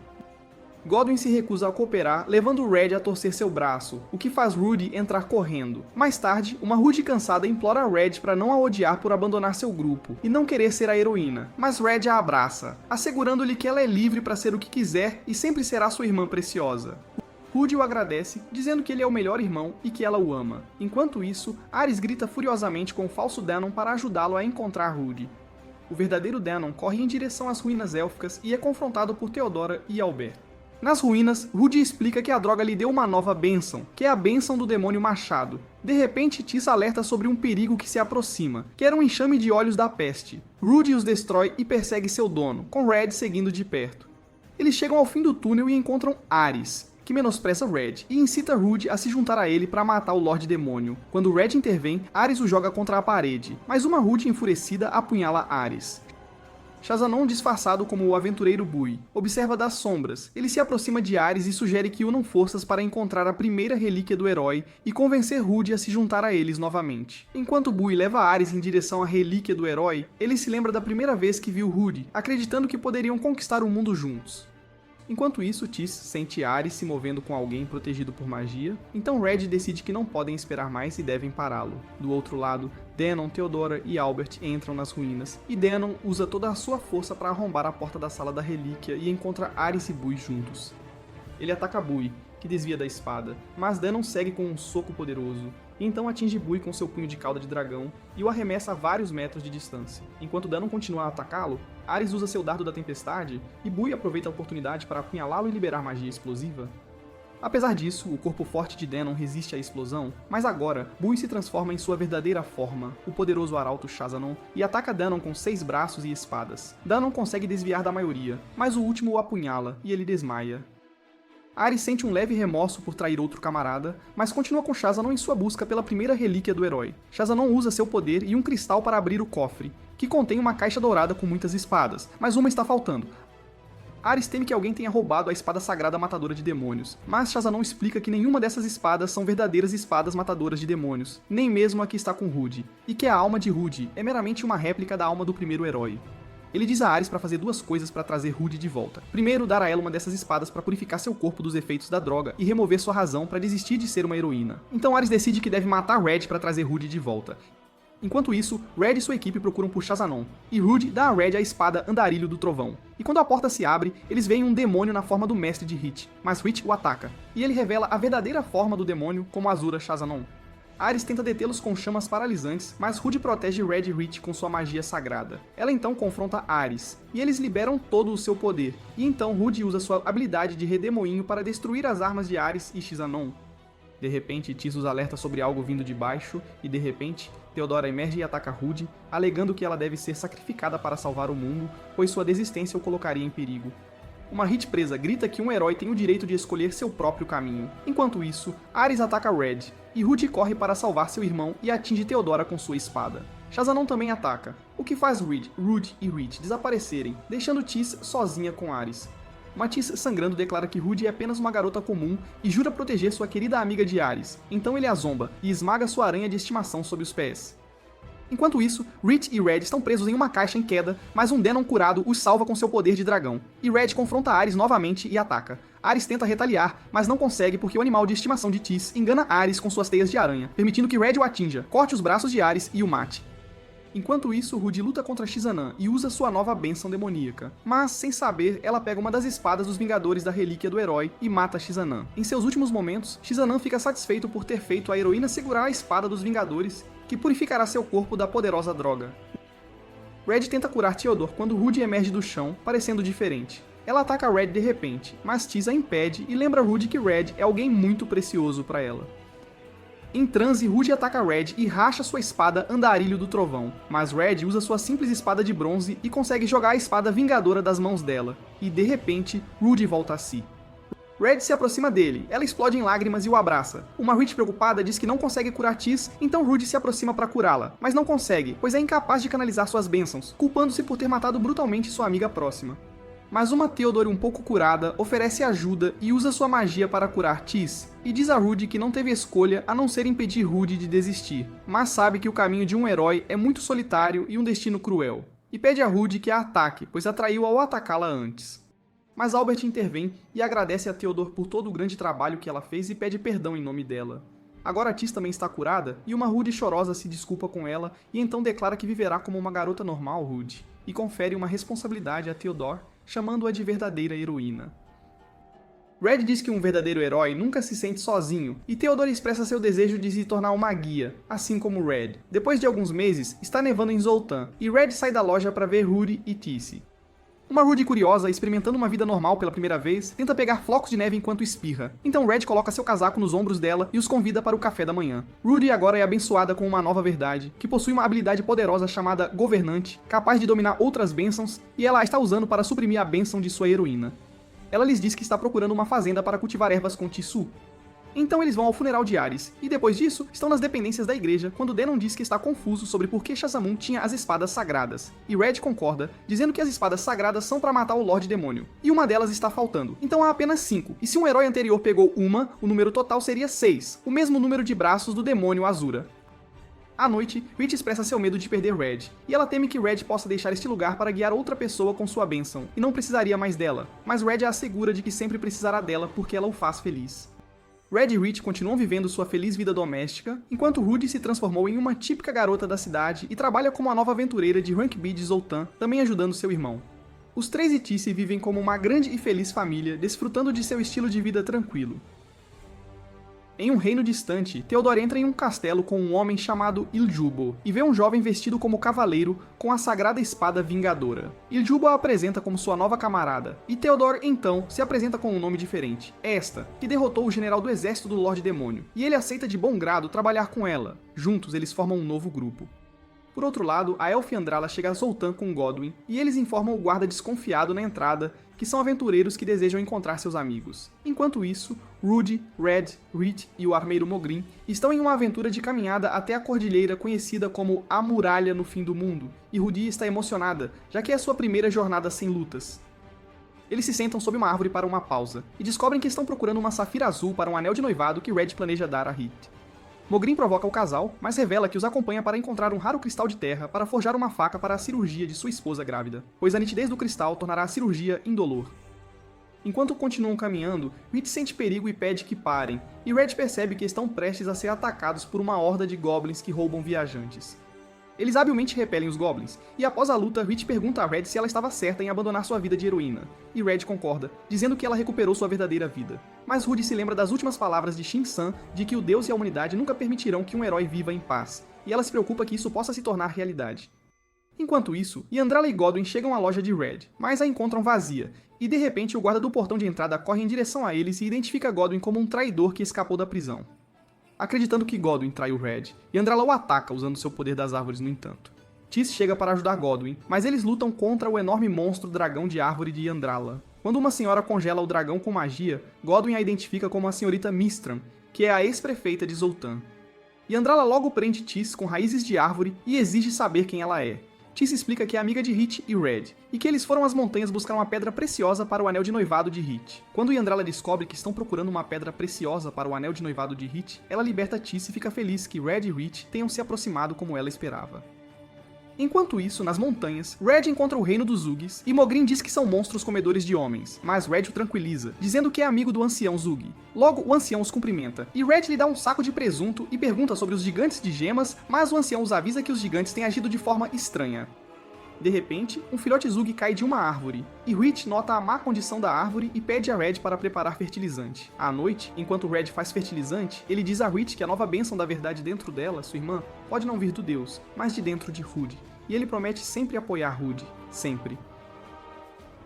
Godwin se recusa a cooperar, levando Red a torcer seu braço, o que faz Rudy entrar correndo. Mais tarde, uma Rudy cansada implora a Red para não a odiar por abandonar seu grupo e não querer ser a heroína, mas Red a abraça, assegurando-lhe que ela é livre para ser o que quiser e sempre será sua irmã preciosa. Rudy o agradece, dizendo que ele é o melhor irmão e que ela o ama. Enquanto isso, Ares grita furiosamente com o falso Danon para ajudá-lo a encontrar Rudy. O verdadeiro Danon corre em direção às ruínas élficas e é confrontado por Theodora e Albert. Nas ruínas, Rudy explica que a droga lhe deu uma nova bênção, que é a bênção do demônio Machado. De repente, Tis alerta sobre um perigo que se aproxima, que era um enxame de olhos da peste. Rudy os destrói e persegue seu dono, com Red seguindo de perto. Eles chegam ao fim do túnel e encontram Ares, que menospreza Red e incita Rudy a se juntar a ele para matar o Lorde Demônio. Quando Red intervém, Ares o joga contra a parede, mas uma Rudy enfurecida apunhala Ares. Shazanon, disfarçado como o aventureiro Bui, observa das sombras. Ele se aproxima de Ares e sugere que unam forças para encontrar a primeira relíquia do herói e convencer Rudy a se juntar a eles novamente. Enquanto Bui leva Ares em direção à relíquia do herói, ele se lembra da primeira vez que viu Rudy, acreditando que poderiam conquistar o mundo juntos. Enquanto isso, Tis sente Ares se movendo com alguém protegido por magia, então Red decide que não podem esperar mais e devem pará-lo. Do outro lado, Danon, Theodora e Albert entram nas ruínas, e Danon usa toda a sua força para arrombar a porta da sala da relíquia e encontra Ares e Bui juntos. Ele ataca Bui, que desvia da espada, mas Danon segue com um soco poderoso, e então atinge Bui com seu punho de cauda de dragão e o arremessa a vários metros de distância. Enquanto Danon continua a atacá-lo, Ares usa seu dardo da tempestade e Bui aproveita a oportunidade para apunhalá-lo e liberar magia explosiva. Apesar disso, o corpo forte de Danon resiste à explosão, mas agora, Bui se transforma em sua verdadeira forma, o poderoso arauto Shazanon, e ataca Danon com 6 braços e espadas. Danon consegue desviar da maioria, mas o último o apunhala e ele desmaia. Ares sente um leve remorso por trair outro camarada, mas continua com Shazanon em sua busca pela primeira relíquia do herói. Shazanon usa seu poder e um cristal para abrir o cofre, que contém uma caixa dourada com muitas espadas, mas uma está faltando. Ares teme que alguém tenha roubado a espada sagrada matadora de demônios, mas Shazanon explica que nenhuma dessas espadas são verdadeiras espadas matadoras de demônios, nem mesmo a que está com Rudy, e que a alma de Rudy é meramente uma réplica da alma do primeiro herói. Ele diz a Ares para fazer 2 coisas para trazer Rudy de volta. Primeiro, dar a ela uma dessas espadas para purificar seu corpo dos efeitos da droga e remover sua razão para desistir de ser uma heroína. Então Ares decide que deve matar Red para trazer Rudy de volta. Enquanto isso, Red e sua equipe procuram por Shazanon, e Rudy dá a Red a espada Andarilho do Trovão. E quando a porta se abre, eles veem um demônio na forma do mestre de Hit, mas Hit o ataca, e ele revela a verdadeira forma do demônio como Azura Shazanon. Ares tenta detê-los com chamas paralisantes, mas Rudy protege Red e Hit com sua magia sagrada. Ela então confronta Ares, e eles liberam todo o seu poder, e então Rudy usa sua habilidade de redemoinho para destruir as armas de Ares e Shazanon. De repente, Tis os alerta sobre algo vindo de baixo, e de repente, Theodora emerge e ataca Rudy, alegando que ela deve ser sacrificada para salvar o mundo, pois sua desistência o colocaria em perigo. Uma Hit presa grita que um herói tem o direito de escolher seu próprio caminho. Enquanto isso, Ares ataca Red, e Rudy corre para salvar seu irmão e atinge Theodora com sua espada. Shazanon também ataca, o que faz Rudy e Hit desaparecerem, deixando Tis sozinha com Ares. Tis sangrando declara que Rudy é apenas uma garota comum e jura proteger sua querida amiga de Ares, então ele a zomba e esmaga sua aranha de estimação sob os pés. Enquanto isso, Hit e Red estão presos em uma caixa em queda, mas um Danon curado os salva com seu poder de dragão, e Red confronta Ares novamente e ataca. Ares tenta retaliar, mas não consegue porque o animal de estimação de Tis engana Ares com suas teias de aranha, permitindo que Red o atinja, corte os braços de Ares e o mate. Enquanto isso, Rudy luta contra Xanã e usa sua nova bênção demoníaca. Mas, sem saber, ela pega uma das espadas dos Vingadores da relíquia do herói e mata Xanã. Em seus últimos momentos, Xanã fica satisfeito por ter feito a heroína segurar a espada dos Vingadores, que purificará seu corpo da poderosa droga. Red tenta curar Theodore quando Rudy emerge do chão, parecendo diferente. Ela ataca Red de repente, mas Tis a impede e lembra Rudy que Red é alguém muito precioso para ela. Em transe, Rudy ataca Red e racha sua espada Andarilho do Trovão, mas Red usa sua simples espada de bronze e consegue jogar a espada vingadora das mãos dela, e de repente, Rudy volta a si. Red se aproxima dele, ela explode em lágrimas e o abraça. Uma Hit preocupada diz que não consegue curar Tis, então Rudy se aproxima para curá-la, mas não consegue, pois é incapaz de canalizar suas bênçãos, culpando-se por ter matado brutalmente sua amiga próxima. Mas uma Theodore um pouco curada oferece ajuda e usa sua magia para curar Tis, e diz a Rudy que não teve escolha a não ser impedir Rudy de desistir, mas sabe que o caminho de um herói é muito solitário e um destino cruel, e pede a Rudy que a ataque, pois a traiu ao atacá-la antes. Mas Albert intervém e agradece a Theodore por todo o grande trabalho que ela fez e pede perdão em nome dela. Agora Tis também está curada, e uma Rudy chorosa se desculpa com ela e então declara que viverá como uma garota normal, Rudy, e confere uma responsabilidade a Theodore, chamando-a de verdadeira heroína. Red diz que um verdadeiro herói nunca se sente sozinho, e Theodore expressa seu desejo de se tornar uma guia, assim como Red. Depois de alguns meses, está nevando em Zoltan, e Red sai da loja para ver Rudy e Tissi. Uma Rudy curiosa, experimentando uma vida normal pela primeira vez, tenta pegar flocos de neve enquanto espirra. Então Red coloca seu casaco nos ombros dela e os convida para o café da manhã. Rudy agora é abençoada com uma nova verdade, que possui uma habilidade poderosa chamada Governante, capaz de dominar outras bênçãos, e ela a está usando para suprimir a bênção de sua heroína. Ela lhes diz que está procurando uma fazenda para cultivar ervas com Tissu. Então eles vão ao funeral de Ares, e depois disso, estão nas dependências da igreja, quando Denon diz que está confuso sobre por que Shazamун tinha as espadas sagradas. E Red concorda, dizendo que as espadas sagradas são para matar o Lorde Demônio, e uma delas está faltando, então há apenas 5, e se um herói anterior pegou uma, o número total seria 6, o mesmo número de braços do demônio Azura. À noite, Rich expressa seu medo de perder Red, e ela teme que Red possa deixar este lugar para guiar outra pessoa com sua bênção, e não precisaria mais dela, mas Red a assegura de que sempre precisará dela porque ela o faz feliz. Red e Rich continuam vivendo sua feliz vida doméstica, enquanto Rudy se transformou em uma típica garota da cidade e trabalha como a nova aventureira de Rankby de Zoltan, também ajudando seu irmão. Os três e Tissi vivem como uma grande e feliz família, desfrutando de seu estilo de vida tranquilo. Em um reino distante, Theodore entra em um castelo com um homem chamado Iljubo, e vê um jovem vestido como cavaleiro com a sagrada espada vingadora. Iljubo a apresenta como sua nova camarada, e Theodore, então, se apresenta com um nome diferente, Esta, que derrotou o general do exército do Lorde Demônio, e ele aceita de bom grado trabalhar com ela. Juntos eles formam um novo grupo. Por outro lado, a Elf Andrala chega a Zoltan com Godwyn, e eles informam o guarda desconfiado na entrada que são aventureiros que desejam encontrar seus amigos. Enquanto isso, Rudy, Red, Rich e o armeiro Mogrin estão em uma aventura de caminhada até a cordilheira conhecida como A Muralha no Fim do Mundo, e Rudy está emocionada, já que é sua primeira jornada sem lutas. Eles se sentam sob uma árvore para uma pausa, e descobrem que estão procurando uma safira azul para um anel de noivado que Red planeja dar a Rich. Mogrin provoca o casal, mas revela que os acompanha para encontrar um raro cristal de terra para forjar uma faca para a cirurgia de sua esposa grávida, pois a nitidez do cristal tornará a cirurgia indolor. Enquanto continuam caminhando, Rich sente perigo e pede que parem, e Red percebe que estão prestes a ser atacados por uma horda de goblins que roubam viajantes. Eles habilmente repelem os goblins, e após a luta, Rich pergunta a Red se ela estava certa em abandonar sua vida de heroína, e Red concorda, dizendo que ela recuperou sua verdadeira vida. Mas Rudy se lembra das últimas palavras de Shin-San de que o Deus e a humanidade nunca permitirão que um herói viva em paz, e ela se preocupa que isso possa se tornar realidade. Enquanto isso, Yandrala e Godwyn chegam à loja de Red, mas a encontram vazia, e de repente o guarda do portão de entrada corre em direção a eles e identifica Godwyn como um traidor que escapou da prisão. Acreditando que Godwyn traiu Red, Yandrala o ataca usando seu poder das árvores no entanto. Tis chega para ajudar Godwyn, mas eles lutam contra o enorme monstro dragão de árvore de Yandrala. Quando uma senhora congela o dragão com magia, Godwyn a identifica como a senhorita Mistram, que é a ex-prefeita de Zoltan. Yandrala logo prende Tis com raízes de árvore e exige saber quem ela é. Tis explica que é amiga de Rich e Red, e que eles foram às montanhas buscar uma pedra preciosa para o anel de noivado de Rich. Quando Yandrala descobre que estão procurando uma pedra preciosa para o anel de noivado de Rich, ela liberta Tis e fica feliz que Red e Rich tenham se aproximado como ela esperava. Enquanto isso, nas montanhas, Red encontra o reino dos Zugis, e Mogrin diz que são monstros comedores de homens, mas Red o tranquiliza, dizendo que é amigo do ancião Zug. Logo, o ancião os cumprimenta, e Red lhe dá um saco de presunto e pergunta sobre os gigantes de gemas, mas o ancião os avisa que os gigantes têm agido de forma estranha. De repente, um filhote Zug cai de uma árvore, e Rich nota a má condição da árvore e pede a Red para preparar fertilizante. À noite, enquanto Red faz fertilizante, ele diz a Rich que a nova bênção da verdade dentro dela, sua irmã, pode não vir do Deus, mas de dentro de Rudy. E ele promete sempre apoiar Rudy, sempre.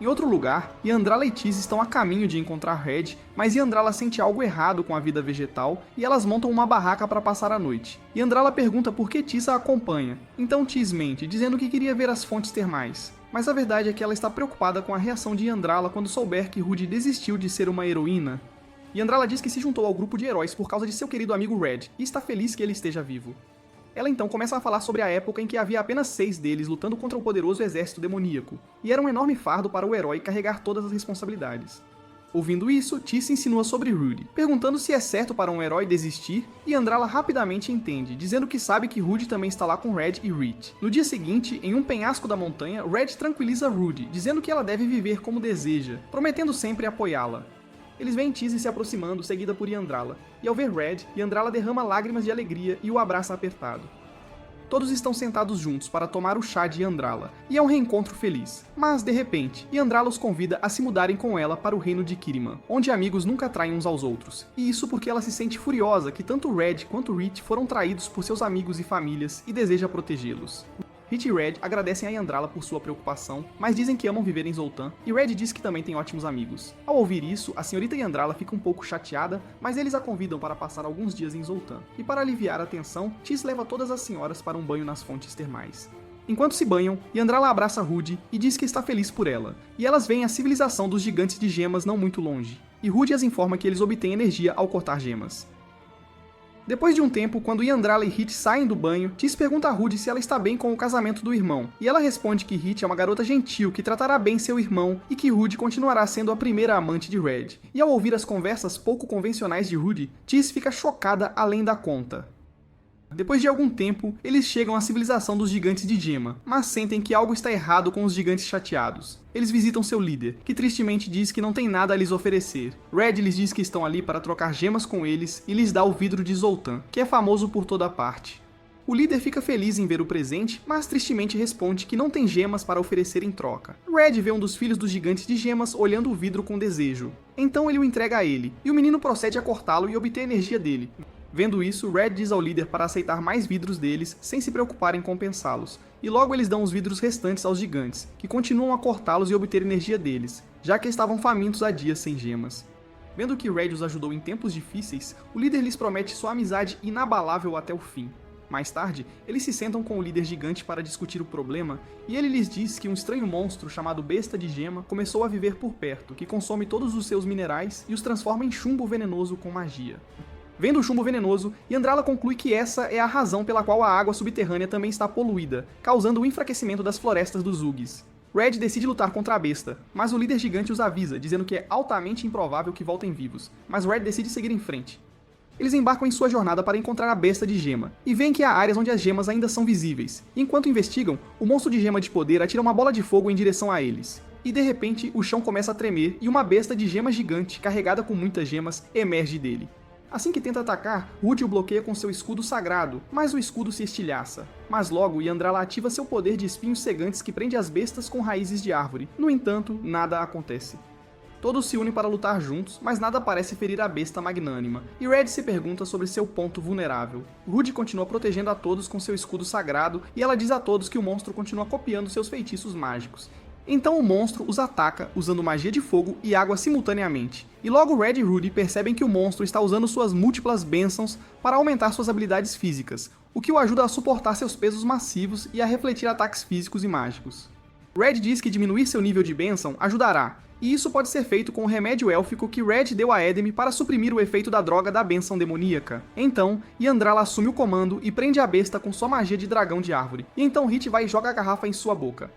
Em outro lugar, Yandrala e Tis estão a caminho de encontrar Red, mas Yandrala sente algo errado com a vida vegetal e elas montam uma barraca para passar a noite. Yandrala pergunta por que Tis a acompanha, então Tis mente, dizendo que queria ver as fontes termais. Mas a verdade é que ela está preocupada com a reação de Yandrala quando souber que Rudy desistiu de ser uma heroína. Yandrala diz que se juntou ao grupo de heróis por causa de seu querido amigo Red, e está feliz que ele esteja vivo. Ela então começa a falar sobre a época em que havia apenas 6 deles lutando contra o poderoso exército demoníaco, e era um enorme fardo para o herói carregar todas as responsabilidades. Ouvindo isso, Tice insinua sobre Rudy, perguntando se é certo para um herói desistir, e Andrala rapidamente entende, dizendo que sabe que Rudy também está lá com Red e Reed. No dia seguinte, em um penhasco da montanha, Red tranquiliza Rudy, dizendo que ela deve viver como deseja, prometendo sempre apoiá-la. Eles veem Tice se aproximando, seguida por Yandrala, e ao ver Red, Yandrala derrama lágrimas de alegria e o abraça apertado. Todos estão sentados juntos para tomar o chá de Yandrala, e é um reencontro feliz. Mas, de repente, Yandrala os convida a se mudarem com ela para o reino de Kiriman, onde amigos nunca traem uns aos outros. E isso porque ela se sente furiosa que tanto Red quanto Reed foram traídos por seus amigos e famílias e deseja protegê-los. Reed e Red agradecem a Yandrala por sua preocupação, mas dizem que amam viver em Zoltan, e Red diz que também tem ótimos amigos. Ao ouvir isso, a senhorita Yandrala fica um pouco chateada, mas eles a convidam para passar alguns dias em Zoltan. E para aliviar a tensão, Tice leva todas as senhoras para um banho nas fontes termais. Enquanto se banham, Yandrala abraça Rudy e diz que está feliz por ela, e elas veem a civilização dos gigantes de gemas não muito longe, e Rudy as informa que eles obtêm energia ao cortar gemas. Depois de um tempo, quando Yandrala e Hit saem do banho, Tice pergunta a Rudy se ela está bem com o casamento do irmão, e ela responde que Hit é uma garota gentil que tratará bem seu irmão e que Rudy continuará sendo a primeira amante de Red. E ao ouvir as conversas pouco convencionais de Rudy, Tice fica chocada além da conta. Depois de algum tempo, eles chegam à civilização dos gigantes de gema, mas sentem que algo está errado com os gigantes chateados. Eles visitam seu líder, que tristemente diz que não tem nada a lhes oferecer. Red lhes diz que estão ali para trocar gemas com eles e lhes dá o vidro de Zoltan, que é famoso por toda parte. O líder fica feliz em ver o presente, mas tristemente responde que não tem gemas para oferecer em troca. Red vê um dos filhos dos gigantes de gemas olhando o vidro com desejo. Então ele o entrega a ele, e o menino procede a cortá-lo e obter a energia dele. Vendo isso, Red diz ao líder para aceitar mais vidros deles, sem se preocupar em compensá-los, e logo eles dão os vidros restantes aos gigantes, que continuam a cortá-los e obter energia deles, já que estavam famintos há dias sem gemas. Vendo que Red os ajudou em tempos difíceis, o líder lhes promete sua amizade inabalável até o fim. Mais tarde, eles se sentam com o líder gigante para discutir o problema, e ele lhes diz que um estranho monstro chamado Besta de Gema começou a viver por perto, que consome todos os seus minerais e os transforma em chumbo venenoso com magia. Vendo o chumbo venenoso, Yandrala conclui que essa é a razão pela qual a água subterrânea também está poluída, causando o enfraquecimento das florestas dos Ugs. Red decide lutar contra a besta, mas o líder gigante os avisa, dizendo que é altamente improvável que voltem vivos, mas Red decide seguir em frente. Eles embarcam em sua jornada para encontrar a besta de gema, e veem que há áreas onde as gemas ainda são visíveis, e enquanto investigam, o monstro de gema de poder atira uma bola de fogo em direção a eles. E de repente, o chão começa a tremer e uma besta de gema gigante, carregada com muitas gemas, emerge dele. Assim que tenta atacar, Rudy o bloqueia com seu escudo sagrado, mas o escudo se estilhaça. Mas logo, Yandrala ativa seu poder de espinhos cegantes que prende as bestas com raízes de árvore. No entanto, nada acontece. Todos se unem para lutar juntos, mas nada parece ferir a besta magnânima, e Red se pergunta sobre seu ponto vulnerável. Rudy continua protegendo a todos com seu escudo sagrado, e ela diz a todos que o monstro continua copiando seus feitiços mágicos. Então o monstro os ataca usando magia de fogo e água simultaneamente. E logo Red e Rudy percebem que o monstro está usando suas múltiplas bênçãos para aumentar suas habilidades físicas, o que o ajuda a suportar seus pesos massivos e a refletir ataques físicos e mágicos. Red diz que diminuir seu nível de bênção ajudará, e isso pode ser feito com o remédio élfico que Red deu a Edem para suprimir o efeito da droga da bênção demoníaca. Então, Yandrala assume o comando e prende a besta com sua magia de dragão de árvore, e então Hit vai e joga a garrafa em sua boca.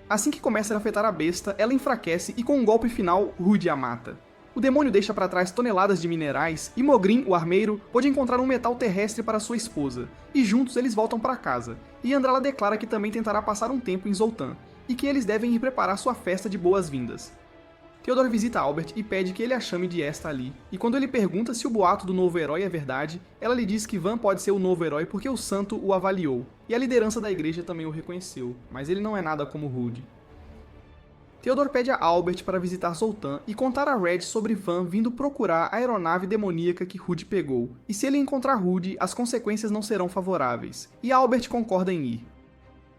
Assim que começa a afetar a besta, ela enfraquece e com um golpe final, Rudy a mata. O demônio deixa para trás toneladas de minerais e Mogrin, o armeiro, pode encontrar um metal terrestre para sua esposa, e juntos eles voltam para casa, e Yandrala declara que também tentará passar um tempo em Zoltan, e que eles devem ir preparar sua festa de boas-vindas. Theodore visita Albert e pede que ele a chame de Esta ali, e quando ele pergunta se o boato do novo herói é verdade, ela lhe diz que Van pode ser o novo herói porque o santo o avaliou, e a liderança da igreja também o reconheceu, mas ele não é nada como Rudy. Theodore pede a Albert para visitar Zoltan e contar a Red sobre Van vindo procurar a aeronave demoníaca que Rudy pegou, e se ele encontrar Rudy, as consequências não serão favoráveis, e Albert concorda em ir.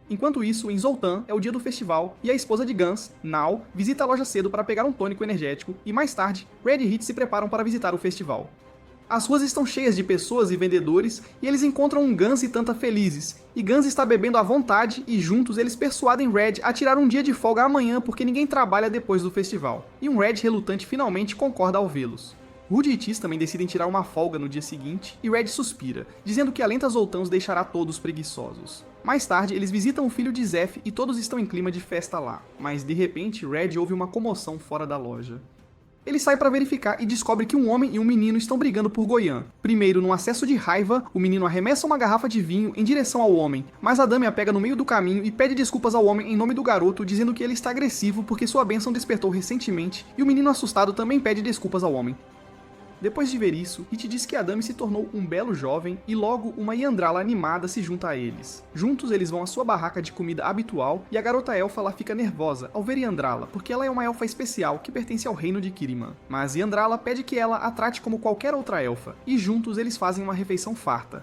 Enquanto isso, em Zoltan, é o dia do festival, e a esposa de Gans, Nal, visita a loja cedo para pegar um tônico energético, e mais tarde, Red e Hit se preparam para visitar o festival. As ruas estão cheias de pessoas e vendedores, e eles encontram um Gans e Tanta felizes, e Gans está bebendo à vontade, e juntos eles persuadem Red a tirar um dia de folga amanhã porque ninguém trabalha depois do festival, e um Red relutante finalmente concorda ao vê-los. Rudy e Tis também decidem tirar uma folga no dia seguinte, e Red suspira, dizendo que a lenta Zoltã os deixará todos preguiçosos. Mais tarde, eles visitam o filho de Zeph e todos estão em clima de festa lá, mas de repente Red ouve uma comoção fora da loja. Ele sai para verificar e descobre que um homem e um menino estão brigando por Goyan. Primeiro, num acesso de raiva, o menino arremessa uma garrafa de vinho em direção ao homem, mas a dama a pega no meio do caminho e pede desculpas ao homem em nome do garoto, dizendo que ele está agressivo porque sua bênção despertou recentemente, e o menino assustado também pede desculpas ao homem. Depois de ver isso, Hit diz que Adame se tornou um belo jovem e logo uma Yandrala animada se junta a eles. Juntos eles vão à sua barraca de comida habitual e a garota elfa lá fica nervosa ao ver Yandrala, porque ela é uma elfa especial que pertence ao reino de Kiriman. Mas Yandrala pede que ela a trate como qualquer outra elfa, e juntos eles fazem uma refeição farta.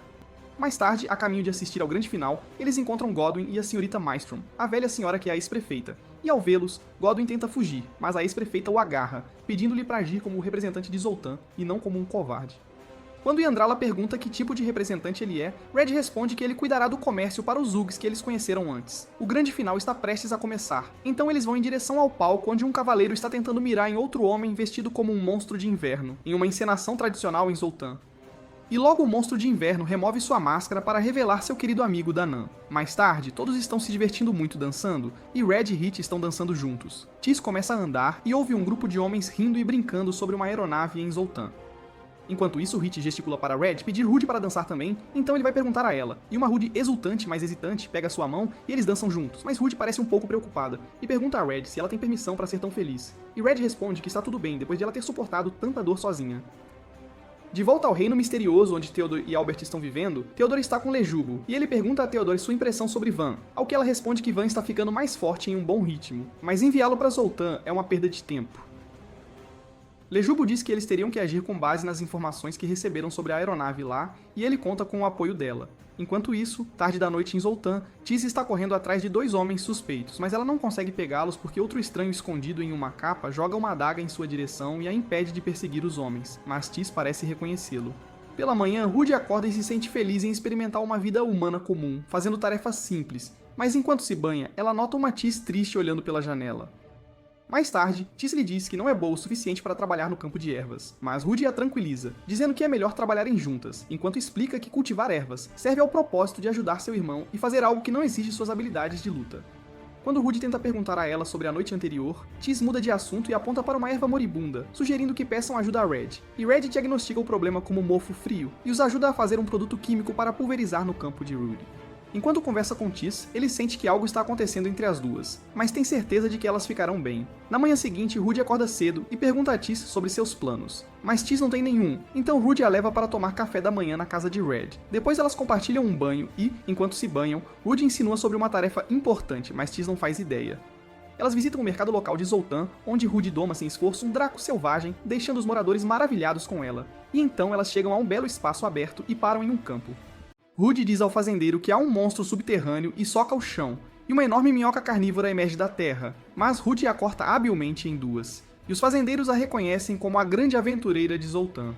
Mais tarde, a caminho de assistir ao grande final, eles encontram Godwyn e a senhorita Maelstrom, a velha senhora que é a ex-prefeita. E ao vê-los, Godwyn tenta fugir, mas a ex-prefeita o agarra, pedindo-lhe para agir como o representante de Zoltã, e não como um covarde. Quando Yandrala pergunta que tipo de representante ele é, Red responde que ele cuidará do comércio para os Ugs que eles conheceram antes. O grande final está prestes a começar, então eles vão em direção ao palco onde um cavaleiro está tentando mirar em outro homem vestido como um monstro de inverno, em uma encenação tradicional em Zoltã. E logo o monstro de inverno remove sua máscara para revelar seu querido amigo Danan. Mais tarde, todos estão se divertindo muito dançando, e Red e Hit estão dançando juntos. Tis começa a andar e ouve um grupo de homens rindo e brincando sobre uma aeronave em Zoltã. Enquanto isso, Hit gesticula para Red pedir Rudy para dançar também, então ele vai perguntar a ela, e uma Rudy exultante, mas hesitante, pega sua mão e eles dançam juntos, mas Rudy parece um pouco preocupada, e pergunta a Red se ela tem permissão para ser tão feliz. E Red responde que está tudo bem depois de ela ter suportado tanta dor sozinha. De volta ao reino misterioso onde Theodore e Albert estão vivendo, Theodore está com Lejubo, e ele pergunta a Theodore sua impressão sobre Van, ao que ela responde que Van está ficando mais forte em um bom ritmo, mas enviá-lo para Zoltã é uma perda de tempo. Lejubo diz que eles teriam que agir com base nas informações que receberam sobre a aeronave lá, e ele conta com o apoio dela. Enquanto isso, tarde da noite em Zoltã, Tis está correndo atrás de dois homens suspeitos, mas ela não consegue pegá-los porque outro estranho escondido em uma capa joga uma adaga em sua direção e a impede de perseguir os homens, mas Tis parece reconhecê-lo. Pela manhã, Rudy acorda e se sente feliz em experimentar uma vida humana comum, fazendo tarefas simples, mas enquanto se banha, ela nota uma Tis triste olhando pela janela. Mais tarde, Tis lhe diz que não é boa o suficiente para trabalhar no campo de ervas, mas Rudy a tranquiliza, dizendo que é melhor trabalharem juntas, enquanto explica que cultivar ervas serve ao propósito de ajudar seu irmão e fazer algo que não exige suas habilidades de luta. Quando Rudy tenta perguntar a ela sobre a noite anterior, Tis muda de assunto e aponta para uma erva moribunda, sugerindo que peçam ajuda a Red, e Red diagnostica o problema como mofo frio e os ajuda a fazer um produto químico para pulverizar no campo de Rudy. Enquanto conversa com Tis, ele sente que algo está acontecendo entre as duas, mas tem certeza de que elas ficarão bem. Na manhã seguinte, Rudy acorda cedo e pergunta a Tis sobre seus planos, mas Tis não tem nenhum, então Rudy a leva para tomar café da manhã na casa de Red. Depois elas compartilham um banho e, enquanto se banham, Rudy insinua sobre uma tarefa importante, mas Tis não faz ideia. Elas visitam o mercado local de Zoltã, onde Rudy doma sem esforço um draco selvagem, deixando os moradores maravilhados com ela. E então elas chegam a um belo espaço aberto e param em um campo. Rudy diz ao fazendeiro que há um monstro subterrâneo e soca o chão, e uma enorme minhoca carnívora emerge da terra, mas Rudy a corta habilmente em duas, e os fazendeiros a reconhecem como a grande aventureira de Zoltã.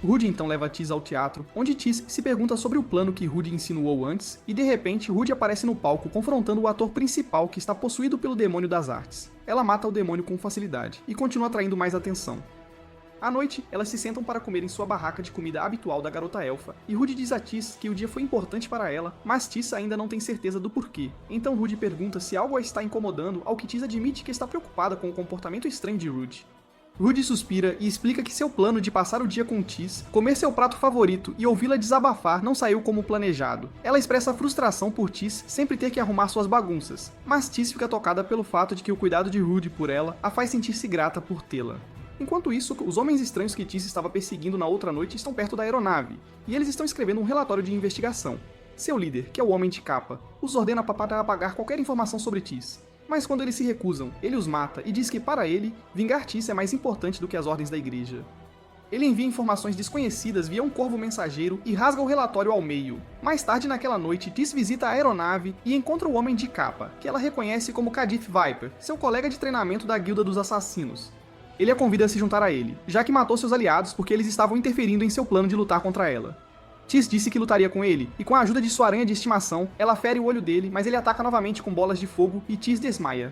Rudy então leva Tis ao teatro, onde Tis se pergunta sobre o plano que Rudy insinuou antes, e de repente Rudy aparece no palco confrontando o ator principal que está possuído pelo demônio das artes. Ela mata o demônio com facilidade, e continua atraindo mais atenção. À noite, elas se sentam para comer em sua barraca de comida habitual da garota elfa, e Rudy diz a Tis que o dia foi importante para ela, mas Tis ainda não tem certeza do porquê. Então Rudy pergunta se algo a está incomodando, ao que Tis admite que está preocupada com o comportamento estranho de Rudy. Rudy suspira e explica que seu plano de passar o dia com Tis, comer seu prato favorito e ouvi-la desabafar não saiu como planejado. Ela expressa frustração por Tis sempre ter que arrumar suas bagunças, mas Tis fica tocada pelo fato de que o cuidado de Rudy por ela a faz sentir-se grata por tê-la. Enquanto isso, os homens estranhos que Tis estava perseguindo na outra noite estão perto da aeronave, e eles estão escrevendo um relatório de investigação. Seu líder, que é o Homem de Capa, os ordena para apagar qualquer informação sobre Tis. Mas quando eles se recusam, ele os mata e diz que, para ele, vingar Tis é mais importante do que as ordens da igreja. Ele envia informações desconhecidas via um corvo mensageiro e rasga o relatório ao meio. Mais tarde naquela noite, Tis visita a aeronave e encontra o Homem de Capa, que ela reconhece como Kadith Viper, seu colega de treinamento da Guilda dos Assassinos. Ele a convida a se juntar a ele, já que matou seus aliados porque eles estavam interferindo em seu plano de lutar contra ela. Tis disse que lutaria com ele, e com a ajuda de sua aranha de estimação, ela fere o olho dele, mas ele ataca novamente com bolas de fogo e Tis desmaia.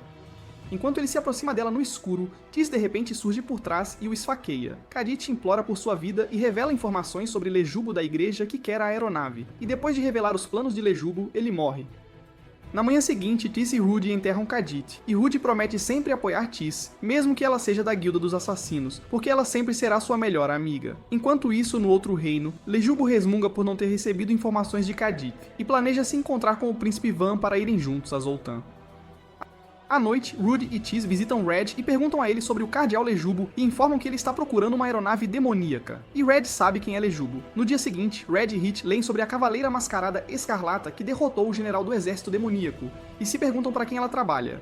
Enquanto ele se aproxima dela no escuro, Tis de repente surge por trás e o esfaqueia. Kadit implora por sua vida e revela informações sobre Lejubo da igreja que quer a aeronave, e depois de revelar os planos de Lejubo, ele morre. Na manhã seguinte, Tis e Rudy enterram Kadit, e Rudy promete sempre apoiar Tis, mesmo que ela seja da Guilda dos Assassinos, porque ela sempre será sua melhor amiga. Enquanto isso, no outro reino, Lejubo resmunga por não ter recebido informações de Kadit, e planeja se encontrar com o príncipe Van para irem juntos a Zoltan. À noite, Rudy e Tis visitam Red e perguntam a ele sobre o cardeal Lejubo e informam que ele está procurando uma aeronave demoníaca. E Red sabe quem é Lejubo. No dia seguinte, Red e Hit leem sobre a cavaleira mascarada Escarlata que derrotou o general do exército demoníaco, e se perguntam para quem ela trabalha.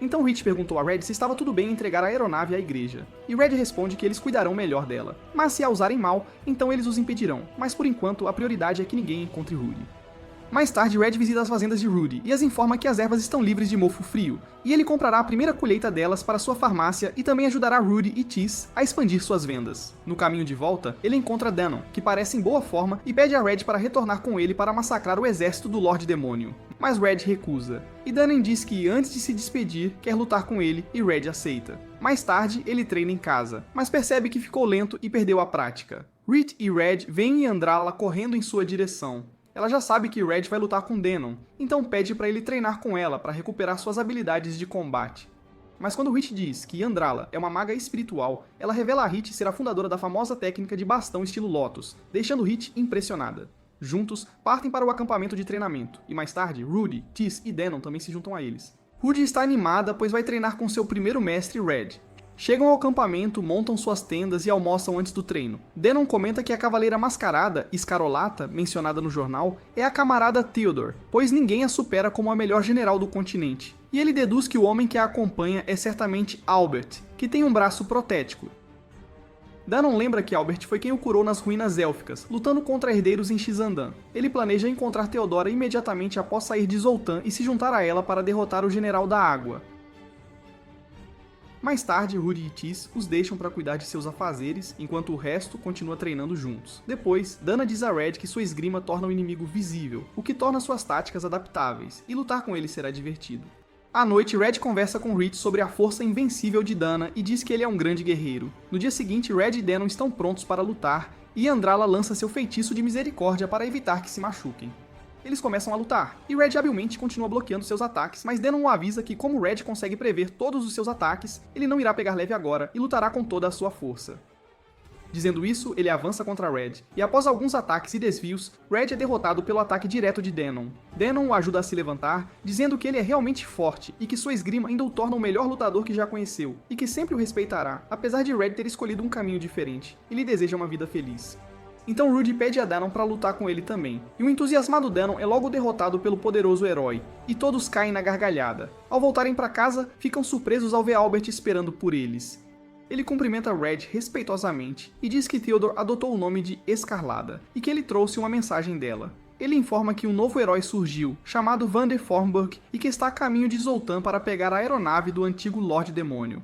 Então Hit perguntou a Red se estava tudo bem entregar a aeronave à igreja, e Red responde que eles cuidarão melhor dela, mas se a usarem mal, então eles os impedirão, mas por enquanto a prioridade é que ninguém encontre Rudy. Mais tarde, Red visita as fazendas de Rudy e as informa que as ervas estão livres de mofo frio, e ele comprará a primeira colheita delas para sua farmácia e também ajudará Rudy e Tis a expandir suas vendas. No caminho de volta, ele encontra Danon, que parece em boa forma, e pede a Red para retornar com ele para massacrar o exército do Lorde Demônio. Mas Red recusa, e Danon diz que antes de se despedir, quer lutar com ele e Red aceita. Mais tarde, ele treina em casa, mas percebe que ficou lento e perdeu a prática. Rit e Red veem Andrala correndo em sua direção. Ela já sabe que Red vai lutar com Danon, então pede para ele treinar com ela para recuperar suas habilidades de combate. Mas quando Hit diz que Andrala é uma maga espiritual, ela revela a Hit ser a fundadora da famosa técnica de bastão estilo Lotus, deixando Hit impressionada. Juntos, partem para o acampamento de treinamento, e mais tarde, Rudy, Tis e Danon também se juntam a eles. Rudy está animada pois vai treinar com seu primeiro mestre Red. Chegam ao acampamento, montam suas tendas e almoçam antes do treino. Danon comenta que a cavaleira mascarada, Escarlata, mencionada no jornal, é a camarada Theodore, pois ninguém a supera como a melhor general do continente. E ele deduz que o homem que a acompanha é certamente Albert, que tem um braço protético. Danon lembra que Albert foi quem o curou nas ruínas élficas, lutando contra herdeiros em Xandan. Ele planeja encontrar Theodora imediatamente após sair de Zoltan e se juntar a ela para derrotar o General da Água. Mais tarde, Rudy e Tis os deixam para cuidar de seus afazeres, enquanto o resto continua treinando juntos. Depois, Dana diz a Red que sua esgrima torna o inimigo visível, o que torna suas táticas adaptáveis, e lutar com ele será divertido. À noite, Red conversa com Rit sobre a força invencível de Dana e diz que ele é um grande guerreiro. No dia seguinte, Red e Danon estão prontos para lutar, e Andrala lança seu feitiço de misericórdia para evitar que se machuquem. Eles começam a lutar, e Red habilmente continua bloqueando seus ataques, mas Danon o avisa que como Red consegue prever todos os seus ataques, ele não irá pegar leve agora e lutará com toda a sua força. Dizendo isso, ele avança contra Red, e após alguns ataques e desvios, Red é derrotado pelo ataque direto de Danon. Danon o ajuda a se levantar, dizendo que ele é realmente forte, e que sua esgrima ainda o torna o melhor lutador que já conheceu, e que sempre o respeitará, apesar de Red ter escolhido um caminho diferente, e lhe deseja uma vida feliz. Então Rudy pede a Danon para lutar com ele também, e o entusiasmado Danon é logo derrotado pelo poderoso herói, e todos caem na gargalhada. Ao voltarem para casa, ficam surpresos ao ver Albert esperando por eles. Ele cumprimenta Red respeitosamente, e diz que Theodore adotou o nome de Escarlada, e que ele trouxe uma mensagem dela. Ele informa que um novo herói surgiu, chamado Van der Formburg, e que está a caminho de Zoltan para pegar a aeronave do antigo Lorde Demônio.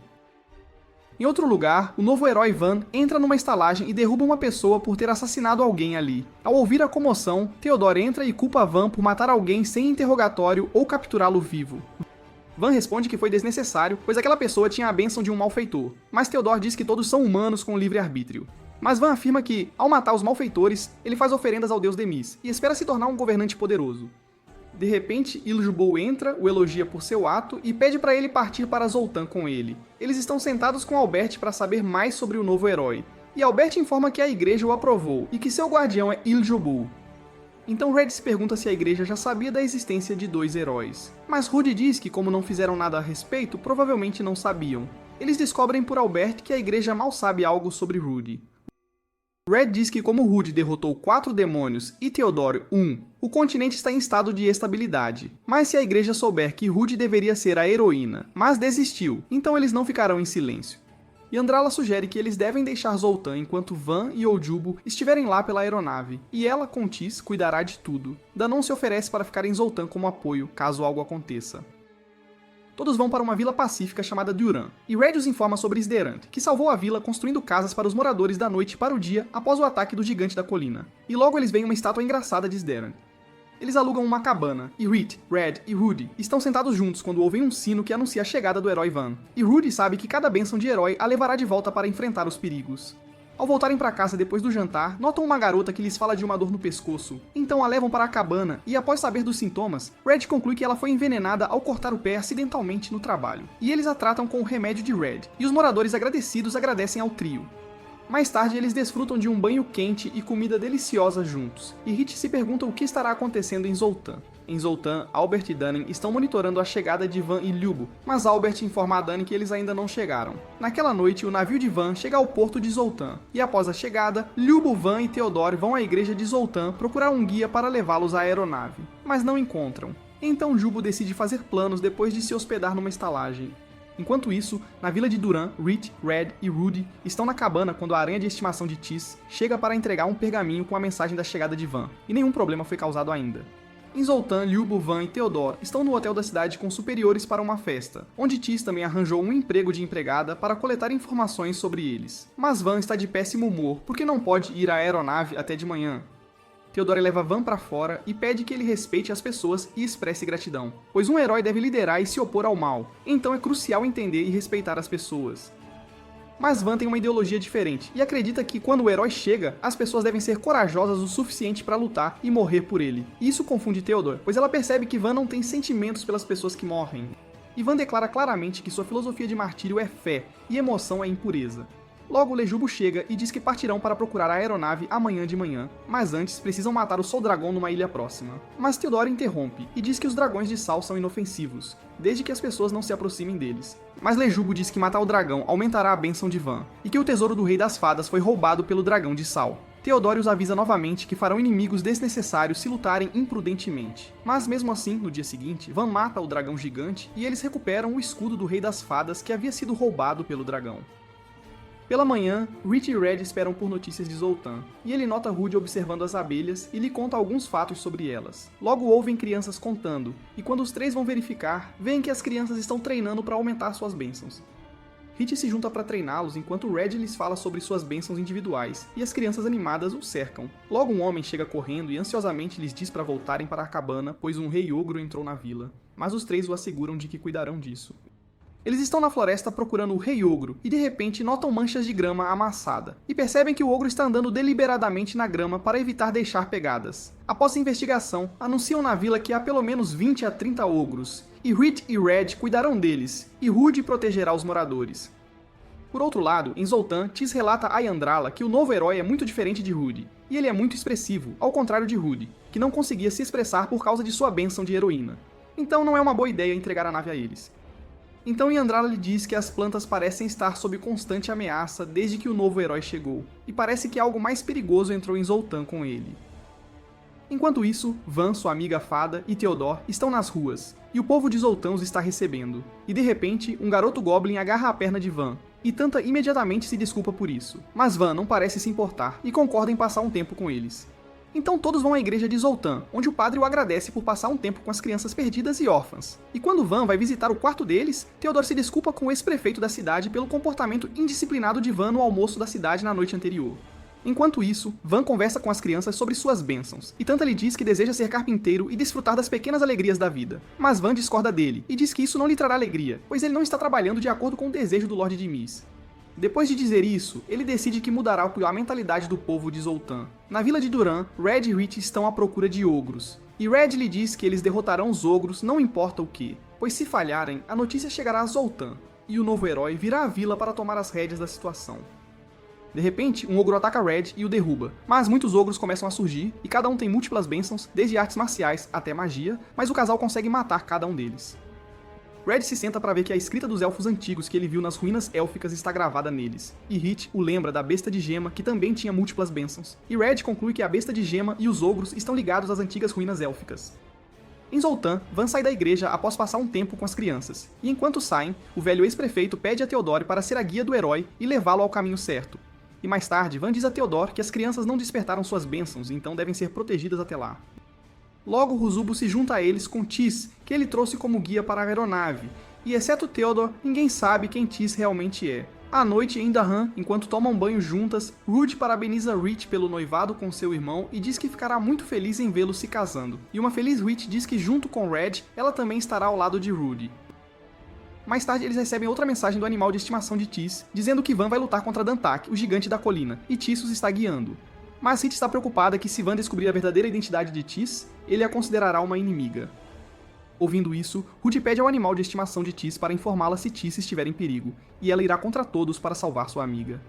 Em outro lugar, o novo herói Van entra numa estalagem e derruba uma pessoa por ter assassinado alguém ali. Ao ouvir a comoção, Theodore entra e culpa Van por matar alguém sem interrogatório ou capturá-lo vivo. Van responde que foi desnecessário, pois aquela pessoa tinha a bênção de um malfeitor, mas Theodore diz que todos são humanos com livre-arbítrio. Mas Van afirma que, ao matar os malfeitores, ele faz oferendas ao deus Demis e espera se tornar um governante poderoso. De repente, Iljubou entra, o elogia por seu ato e pede para ele partir para Zoltan com ele. Eles estão sentados com Albert para saber mais sobre o novo herói, e Albert informa que a igreja o aprovou e que seu guardião é Iljubou. Então Red se pergunta se a igreja já sabia da existência de dois heróis. Mas Rudy diz que como não fizeram nada a respeito, provavelmente não sabiam. Eles descobrem por Albert que a igreja mal sabe algo sobre Rudy. Red diz que como Rudy derrotou 4 demônios e Theodore 1, o continente está em estado de estabilidade. Mas se a igreja souber que Rudy deveria ser a heroína, mas desistiu, então eles não ficarão em silêncio. E Andrala sugere que eles devem deixar Zoltan enquanto Van e Ojubo estiverem lá pela aeronave, e ela com Tis cuidará de tudo. Danon se oferece para ficar em Zoltan como apoio, caso algo aconteça. Todos vão para uma vila pacífica chamada Duran, e Red os informa sobre Sderant, que salvou a vila construindo casas para os moradores da noite para o dia após o ataque do gigante da colina. E logo eles veem uma estátua engraçada de Sderant. Eles alugam uma cabana, e Rhett, Red e Rudy estão sentados juntos quando ouvem um sino que anuncia a chegada do herói Van. E Rudy sabe que cada bênção de herói a levará de volta para enfrentar os perigos. Ao voltarem para casa depois do jantar, notam uma garota que lhes fala de uma dor no pescoço. Então a levam para a cabana e, após saber dos sintomas, Red conclui que ela foi envenenada ao cortar o pé acidentalmente no trabalho. E eles a tratam com o remédio de Red, e os moradores agradecidos agradecem ao trio. Mais tarde, eles desfrutam de um banho quente e comida deliciosa juntos, e Rhett se pergunta o que estará acontecendo em Zoltan. Em Zoltan, Albert e Danny estão monitorando a chegada de Van e Lyubo, mas Albert informa a Danny que eles ainda não chegaram. Naquela noite, o navio de Van chega ao porto de Zoltan, e após a chegada, Lyubo, Van e Theodore vão à igreja de Zoltan procurar um guia para levá-los à aeronave, mas não encontram. Então Lyubo decide fazer planos depois de se hospedar numa estalagem. Enquanto isso, na vila de Duran, Rhett, Red e Rudy estão na cabana quando a aranha de estimação de Tis chega para entregar um pergaminho com a mensagem da chegada de Van, e nenhum problema foi causado ainda. Em Zoltan, Lyubo, Van e Theodore estão no hotel da cidade com superiores para uma festa, onde Tis também arranjou um emprego de empregada para coletar informações sobre eles. Mas Van está de péssimo humor porque não pode ir à aeronave até de manhã. Theodore leva Van para fora e pede que ele respeite as pessoas e expresse gratidão, pois um herói deve liderar e se opor ao mal, então é crucial entender e respeitar as pessoas. Mas Van tem uma ideologia diferente e acredita que quando o herói chega, as pessoas devem ser corajosas o suficiente para lutar e morrer por ele. E isso confunde Theodore, pois ela percebe que Van não tem sentimentos pelas pessoas que morrem. E Van declara claramente que sua filosofia de martírio é fé e emoção é impureza. Logo, Lejubo chega e diz que partirão para procurar a aeronave amanhã de manhã, mas antes precisam matar o Sol Dragão numa ilha próxima. Mas Theodore interrompe e diz que os dragões de sal são inofensivos, desde que as pessoas não se aproximem deles. Mas Lejubo diz que matar o dragão aumentará a bênção de Van, e que o tesouro do Rei das Fadas foi roubado pelo dragão de sal. Theodore os avisa novamente que farão inimigos desnecessários se lutarem imprudentemente. Mas mesmo assim, no dia seguinte, Van mata o dragão gigante e eles recuperam o escudo do Rei das Fadas que havia sido roubado pelo dragão. Pela manhã, Rhett e Red esperam por notícias de Zoltan, e ele nota Rudy observando as abelhas e lhe conta alguns fatos sobre elas. Logo ouvem crianças contando, e quando os três vão verificar, veem que as crianças estão treinando para aumentar suas bênçãos. Rhett se junta para treiná-los enquanto Red lhes fala sobre suas bênçãos individuais, e as crianças animadas o cercam. Logo um homem chega correndo e ansiosamente lhes diz para voltarem para a cabana, pois um rei ogro entrou na vila, mas os três o asseguram de que cuidarão disso. Eles estão na floresta procurando o Rei Ogro e de repente notam manchas de grama amassada e percebem que o ogro está andando deliberadamente na grama para evitar deixar pegadas. Após a investigação, anunciam na vila que há pelo menos 20 a 30 ogros, e Rhett e Red cuidarão deles, e Rudy protegerá os moradores. Por outro lado, em Zoltan, Tis relata a Yandrala que o novo herói é muito diferente de Rudy, e ele é muito expressivo, ao contrário de Rudy, que não conseguia se expressar por causa de sua bênção de heroína. Então não é uma boa ideia entregar a nave a eles. Então Yandrala lhe diz que as plantas parecem estar sob constante ameaça desde que o novo herói chegou, e parece que algo mais perigoso entrou em Zoltan com ele. Enquanto isso, Van, sua amiga fada, e Theodore estão nas ruas, e o povo de Zoltan os está recebendo. E de repente, um garoto goblin agarra a perna de Van, e Tanta imediatamente se desculpa por isso. Mas Van não parece se importar, e concorda em passar um tempo com eles. Então todos vão à igreja de Zoltan, onde o padre o agradece por passar um tempo com as crianças perdidas e órfãs. E quando Van vai visitar o quarto deles, Theodore se desculpa com o ex-prefeito da cidade pelo comportamento indisciplinado de Van no almoço da cidade na noite anterior. Enquanto isso, Van conversa com as crianças sobre suas bênçãos, e Tanta lhe diz que deseja ser carpinteiro e desfrutar das pequenas alegrias da vida. Mas Van discorda dele, e diz que isso não lhe trará alegria, pois ele não está trabalhando de acordo com o desejo do Lorde de Ys. Depois de dizer isso, ele decide que mudará a mentalidade do povo de Zoltan. Na vila de Duran, Red e Rhett estão à procura de ogros, e Red lhe diz que eles derrotarão os ogros não importa o que, pois se falharem, a notícia chegará a Zoltan, e o novo herói virá à vila para tomar as rédeas da situação. De repente, um ogro ataca Red e o derruba, mas muitos ogros começam a surgir, e cada um tem múltiplas bênçãos, desde artes marciais até magia, mas o casal consegue matar cada um deles. Red se senta para ver que a escrita dos elfos antigos que ele viu nas ruínas élficas está gravada neles, e Rhett o lembra da besta de gema que também tinha múltiplas bênçãos, e Red conclui que a besta de gema e os ogros estão ligados às antigas ruínas élficas. Em Zoltan, Van sai da igreja após passar um tempo com as crianças, e enquanto saem, o velho ex-prefeito pede a Theodore para ser a guia do herói e levá-lo ao caminho certo. E mais tarde, Van diz a Theodore que as crianças não despertaram suas bênçãos e então devem ser protegidas até lá. Logo, Ruzubo se junta a eles com Tis, que ele trouxe como guia para a aeronave, e exceto Theodore, ninguém sabe quem Tis realmente é. À noite, em Dahan, enquanto tomam banho juntas, Rudy parabeniza Rich pelo noivado com seu irmão e diz que ficará muito feliz em vê-lo se casando. E uma feliz Rich diz que junto com Red, ela também estará ao lado de Rudy. Mais tarde, eles recebem outra mensagem do animal de estimação de Tis, dizendo que Van vai lutar contra Dantak, o gigante da colina, e Tis os está guiando. Mas Rich está preocupada que se Van descobrir a verdadeira identidade de Tis, ele a considerará uma inimiga. Ouvindo isso, Rudy pede ao animal de estimação de Tis para informá-la se Tis estiver em perigo, e ela irá contra todos para salvar sua amiga.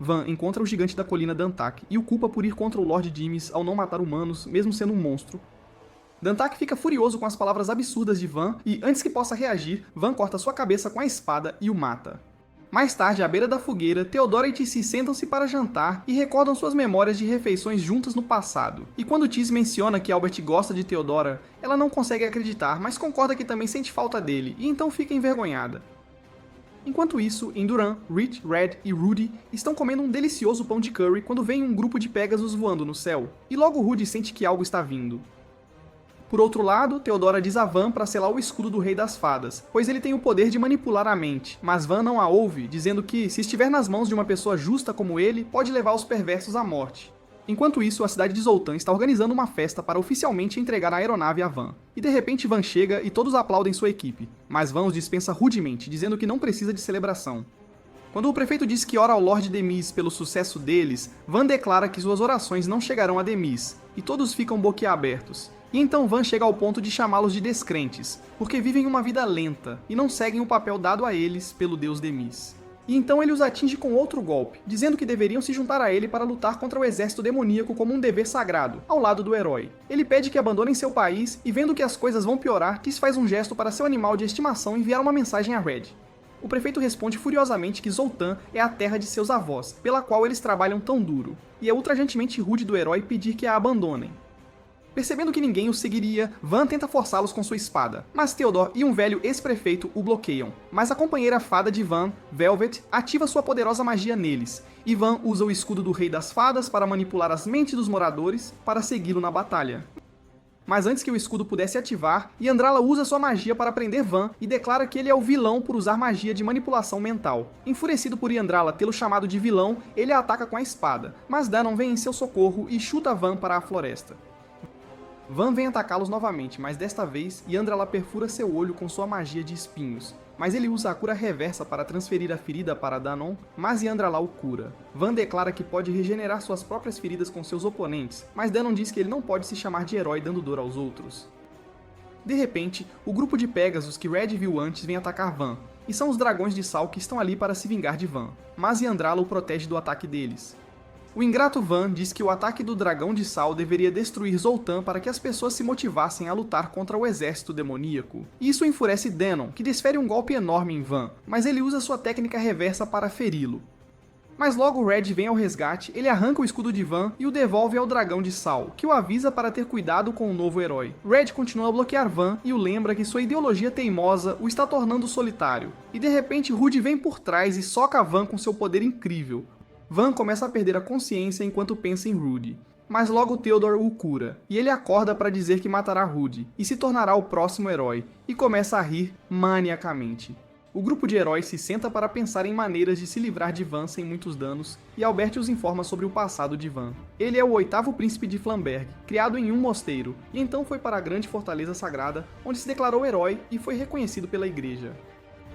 Van encontra o gigante da colina Dantak e o culpa por ir contra o Lord Dimis ao não matar humanos, mesmo sendo um monstro. Dantak fica furioso com as palavras absurdas de Van e, antes que possa reagir, Van corta sua cabeça com a espada e o mata. Mais tarde, à beira da fogueira, Theodora e Tis sentam-se para jantar e recordam suas memórias de refeições juntas no passado. E quando Tis menciona que Albert gosta de Theodora, ela não consegue acreditar, mas concorda que também sente falta dele, e então fica envergonhada. Enquanto isso, em Duran, Rich, Red e Rudy estão comendo um delicioso pão de curry quando vem um grupo de Pegasus voando no céu, e logo Rudy sente que algo está vindo. Por outro lado, Theodora diz a Van para selar o escudo do Rei das Fadas, pois ele tem o poder de manipular a mente, mas Van não a ouve, dizendo que, se estiver nas mãos de uma pessoa justa como ele, pode levar os perversos à morte. Enquanto isso, a cidade de Zoltan está organizando uma festa para oficialmente entregar a aeronave a Van. E de repente Van chega e todos aplaudem sua equipe, mas Van os dispensa rudemente, dizendo que não precisa de celebração. Quando o prefeito diz que ora ao Lord Demis pelo sucesso deles, Van declara que suas orações não chegarão a Demis, e todos ficam boquiabertos. E então Van chega ao ponto de chamá-los de descrentes, porque vivem uma vida lenta e não seguem o papel dado a eles pelo deus Demis. E então ele os atinge com outro golpe, dizendo que deveriam se juntar a ele para lutar contra o exército demoníaco como um dever sagrado, ao lado do herói. Ele pede que abandonem seu país e, vendo que as coisas vão piorar, Tis faz um gesto para seu animal de estimação enviar uma mensagem a Red. O prefeito responde furiosamente que Zoltan é a terra de seus avós, pela qual eles trabalham tão duro, e é ultrajantemente rude do herói pedir que a abandonem. Percebendo que ninguém o seguiria, Van tenta forçá-los com sua espada, mas Theodore e um velho ex-prefeito o bloqueiam. Mas a companheira fada de Van, Velvet, ativa sua poderosa magia neles, e Van usa o escudo do Rei das Fadas para manipular as mentes dos moradores para segui-lo na batalha. Mas antes que o escudo pudesse ativar, Yandrala usa sua magia para prender Van e declara que ele é o vilão por usar magia de manipulação mental. Enfurecido por Yandrala tê-lo chamado de vilão, ele a ataca com a espada, mas Danon vem em seu socorro e chuta Van para a floresta. Van vem atacá-los novamente, mas desta vez Yandrala perfura seu olho com sua magia de espinhos. Mas ele usa a cura reversa para transferir a ferida para Danon, mas Yandrala o cura. Van declara que pode regenerar suas próprias feridas com seus oponentes, mas Danon diz que ele não pode se chamar de herói dando dor aos outros. De repente, o grupo de Pegasus que Red viu antes vem atacar Van, e são os dragões de sal que estão ali para se vingar de Van, mas Yandrala o protege do ataque deles. O ingrato Van diz que o ataque do dragão de sal deveria destruir Zoltan para que as pessoas se motivassem a lutar contra o exército demoníaco. Isso enfurece Danon, que desfere um golpe enorme em Van, mas ele usa sua técnica reversa para feri-lo. Mas logo Red vem ao resgate, ele arranca o escudo de Van e o devolve ao dragão de sal, que o avisa para ter cuidado com o novo herói. Red continua a bloquear Van e o lembra que sua ideologia teimosa o está tornando solitário. E de repente Rudy vem por trás e soca Van com seu poder incrível. Van começa a perder a consciência enquanto pensa em Rudy, mas logo Theodore o cura, e ele acorda para dizer que matará Rudy, e se tornará o próximo herói, e começa a rir maniacamente. O grupo de heróis se senta para pensar em maneiras de se livrar de Van sem muitos danos, e Albert os informa sobre o passado de Van. Ele é o 8º príncipe de Flamberg, criado em um mosteiro, e então foi para a grande fortaleza sagrada, onde se declarou herói e foi reconhecido pela igreja.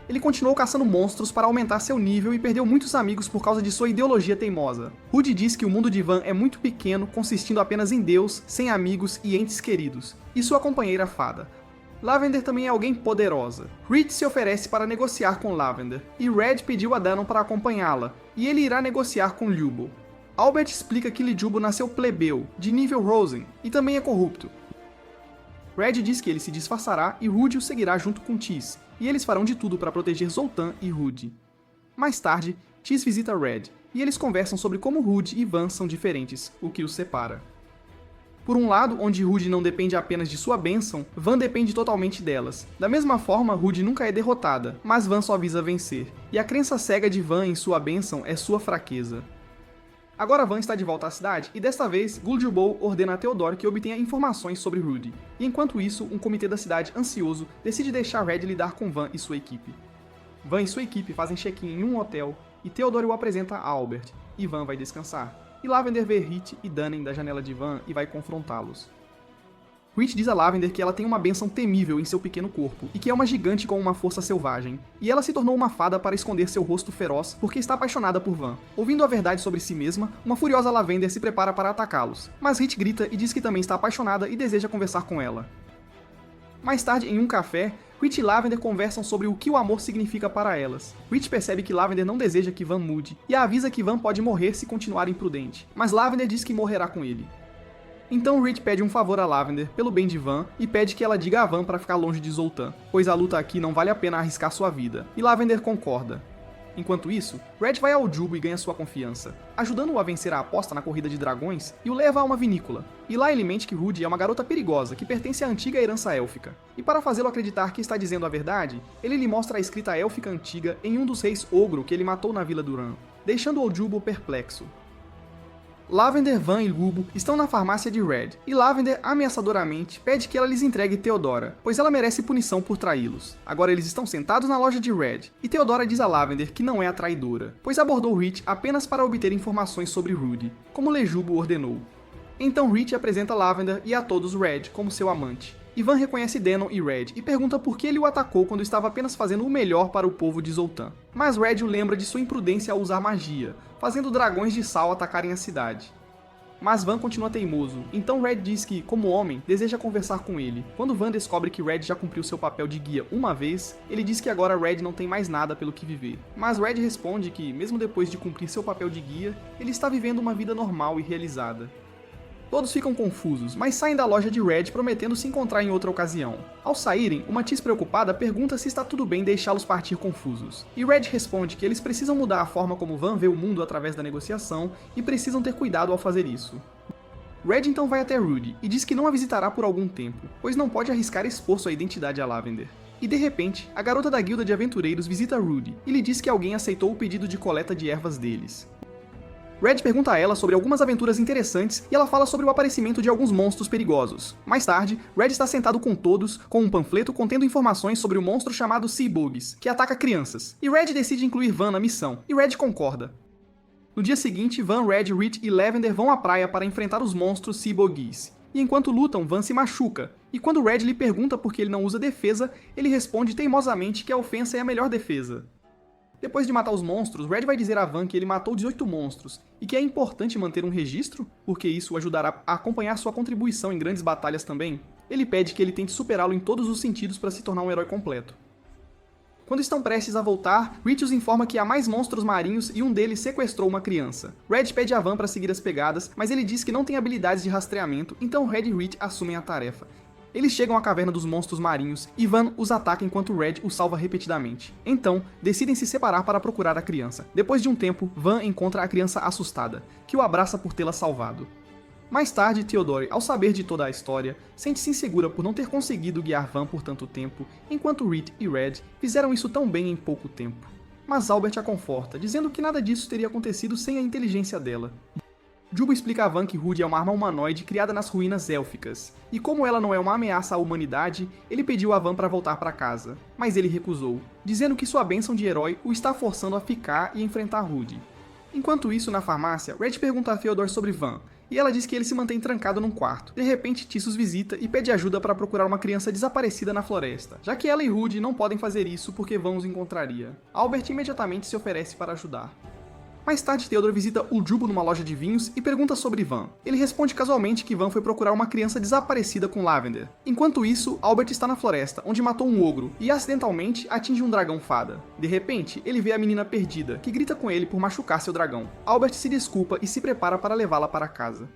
Ele continuou caçando monstros para aumentar seu nível e perdeu muitos amigos por causa de sua ideologia teimosa. Rudy diz que o mundo de Van é muito pequeno, consistindo apenas em Deus, sem amigos e entes queridos, e sua companheira fada. Lavender também é alguém poderosa. Rich se oferece para negociar com Lavender, e Red pediu a Danon para acompanhá-la, e ele irá negociar com Lyubo. Albert explica que Lyubo nasceu plebeu, de nível Rosen, e também é corrupto. Red diz que ele se disfarçará e Rudy o seguirá junto com Tis, e eles farão de tudo para proteger Zoltan e Rudy. Mais tarde, Tis visita Red, e eles conversam sobre como Rudy e Van são diferentes, o que os separa. Por um lado, onde Rudy não depende apenas de sua bênção, Van depende totalmente delas. Da mesma forma, Rudy nunca é derrotada, mas Van só visa vencer, e a crença cega de Van em sua bênção é sua fraqueza. Agora Van está de volta à cidade, e desta vez, Gul'Dubul ordena a Theodore que obtenha informações sobre Rudy. E enquanto isso, um comitê da cidade, ansioso, decide deixar Red lidar com Van e sua equipe. Van e sua equipe fazem check-in em um hotel, e Theodore o apresenta a Albert, e Van vai descansar. E Lavender vê Rich e Dannen da janela de Van e vai confrontá-los. Rich diz a Lavender que ela tem uma bênção temível em seu pequeno corpo, e que é uma gigante com uma força selvagem, e ela se tornou uma fada para esconder seu rosto feroz porque está apaixonada por Van. Ouvindo a verdade sobre si mesma, uma furiosa Lavender se prepara para atacá-los, mas Rich grita e diz que também está apaixonada e deseja conversar com ela. Mais tarde, em um café, Rich e Lavender conversam sobre o que o amor significa para elas. Rich percebe que Lavender não deseja que Van mude, e a avisa que Van pode morrer se continuar imprudente, mas Lavender diz que morrerá com ele. Então Rich pede um favor a Lavender, pelo bem de Van, e pede que ela diga a Van para ficar longe de Zoltan, pois a luta aqui não vale a pena arriscar sua vida, e Lavender concorda. Enquanto isso, Red vai ao Jubo e ganha sua confiança, ajudando-o a vencer a aposta na corrida de dragões e o leva a uma vinícola. E lá ele mente que Rudy é uma garota perigosa que pertence à antiga herança élfica. E para fazê-lo acreditar que está dizendo a verdade, ele lhe mostra a escrita élfica antiga em um dos reis ogro que ele matou na Vila Duran, deixando o Jubo perplexo. Lavender, Van e Lubo estão na farmácia de Red, e Lavender, ameaçadoramente, pede que ela lhes entregue Theodora, pois ela merece punição por traí-los. Agora eles estão sentados na loja de Red, e Theodora diz a Lavender que não é a traidora, pois abordou Rich apenas para obter informações sobre Rudy, como Lejubo ordenou. Então Rich apresenta Lavender e a todos Red como seu amante. Van reconhece Danon e Red e pergunta por que ele o atacou quando estava apenas fazendo o melhor para o povo de Zoltan. Mas Red o lembra de sua imprudência ao usar magia, fazendo dragões de sal atacarem a cidade. Mas Van continua teimoso, então Red diz que, como homem, deseja conversar com ele. Quando Van descobre que Red já cumpriu seu papel de guia uma vez, ele diz que agora Red não tem mais nada pelo que viver. Mas Red responde que, mesmo depois de cumprir seu papel de guia, ele está vivendo uma vida normal e realizada. Todos ficam confusos, mas saem da loja de Red prometendo se encontrar em outra ocasião. Ao saírem, uma Tis preocupada pergunta se está tudo bem deixá-los partir confusos. E Red responde que eles precisam mudar a forma como Van vê o mundo através da negociação e precisam ter cuidado ao fazer isso. Red então vai até Rudy e diz que não a visitará por algum tempo, pois não pode arriscar expor sua identidade a Lavender. E de repente, a garota da guilda de aventureiros visita Rudy e lhe diz que alguém aceitou o pedido de coleta de ervas deles. Red pergunta a ela sobre algumas aventuras interessantes e ela fala sobre o aparecimento de alguns monstros perigosos. Mais tarde, Red está sentado com todos, com um panfleto contendo informações sobre o monstro chamado Sea Bugs, que ataca crianças. E Red decide incluir Van na missão, e Red concorda. No dia seguinte, Van, Red, Rich e Lavender vão à praia para enfrentar os monstros Sea Bugs. E enquanto lutam, Van se machuca, e quando Red lhe pergunta por que ele não usa defesa, ele responde teimosamente que a ofensa é a melhor defesa. Depois de matar os monstros, Red vai dizer a Van que ele matou 18 monstros, e que é importante manter um registro, porque isso o ajudará a acompanhar sua contribuição em grandes batalhas também. Ele pede que ele tente superá-lo em todos os sentidos para se tornar um herói completo. Quando estão prestes a voltar, Rich os informa que há mais monstros marinhos e um deles sequestrou uma criança. Red pede a Van para seguir as pegadas, mas ele diz que não tem habilidades de rastreamento, então Red e Rich assumem a tarefa. Eles chegam à caverna dos monstros marinhos e Van os ataca enquanto Red os salva repetidamente. Então, decidem se separar para procurar a criança. Depois de um tempo, Van encontra a criança assustada, que o abraça por tê-la salvado. Mais tarde, Theodore, ao saber de toda a história, sente-se insegura por não ter conseguido guiar Van por tanto tempo, enquanto Rich e Red fizeram isso tão bem em pouco tempo. Mas Albert a conforta, dizendo que nada disso teria acontecido sem a inteligência dela. Jubo explica a Van que Rudy é uma arma humanoide criada nas ruínas élficas, e como ela não é uma ameaça à humanidade, ele pediu a Van para voltar para casa, mas ele recusou, dizendo que sua bênção de herói o está forçando a ficar e enfrentar Rudy. Enquanto isso, na farmácia, Red pergunta a Theodore sobre Van, e ela diz que ele se mantém trancado num quarto. De repente, Tissus visita e pede ajuda para procurar uma criança desaparecida na floresta, já que ela e Rudy não podem fazer isso porque Van os encontraria. Albert imediatamente se oferece para ajudar. Mais tarde, Theodore visita o Jubo numa loja de vinhos e pergunta sobre Van. Ele responde casualmente que Van foi procurar uma criança desaparecida com Lavender. Enquanto isso, Albert está na floresta, onde matou um ogro, e acidentalmente atinge um dragão fada. De repente, ele vê a menina perdida, que grita com ele por machucar seu dragão. Albert se desculpa e se prepara para levá-la para casa.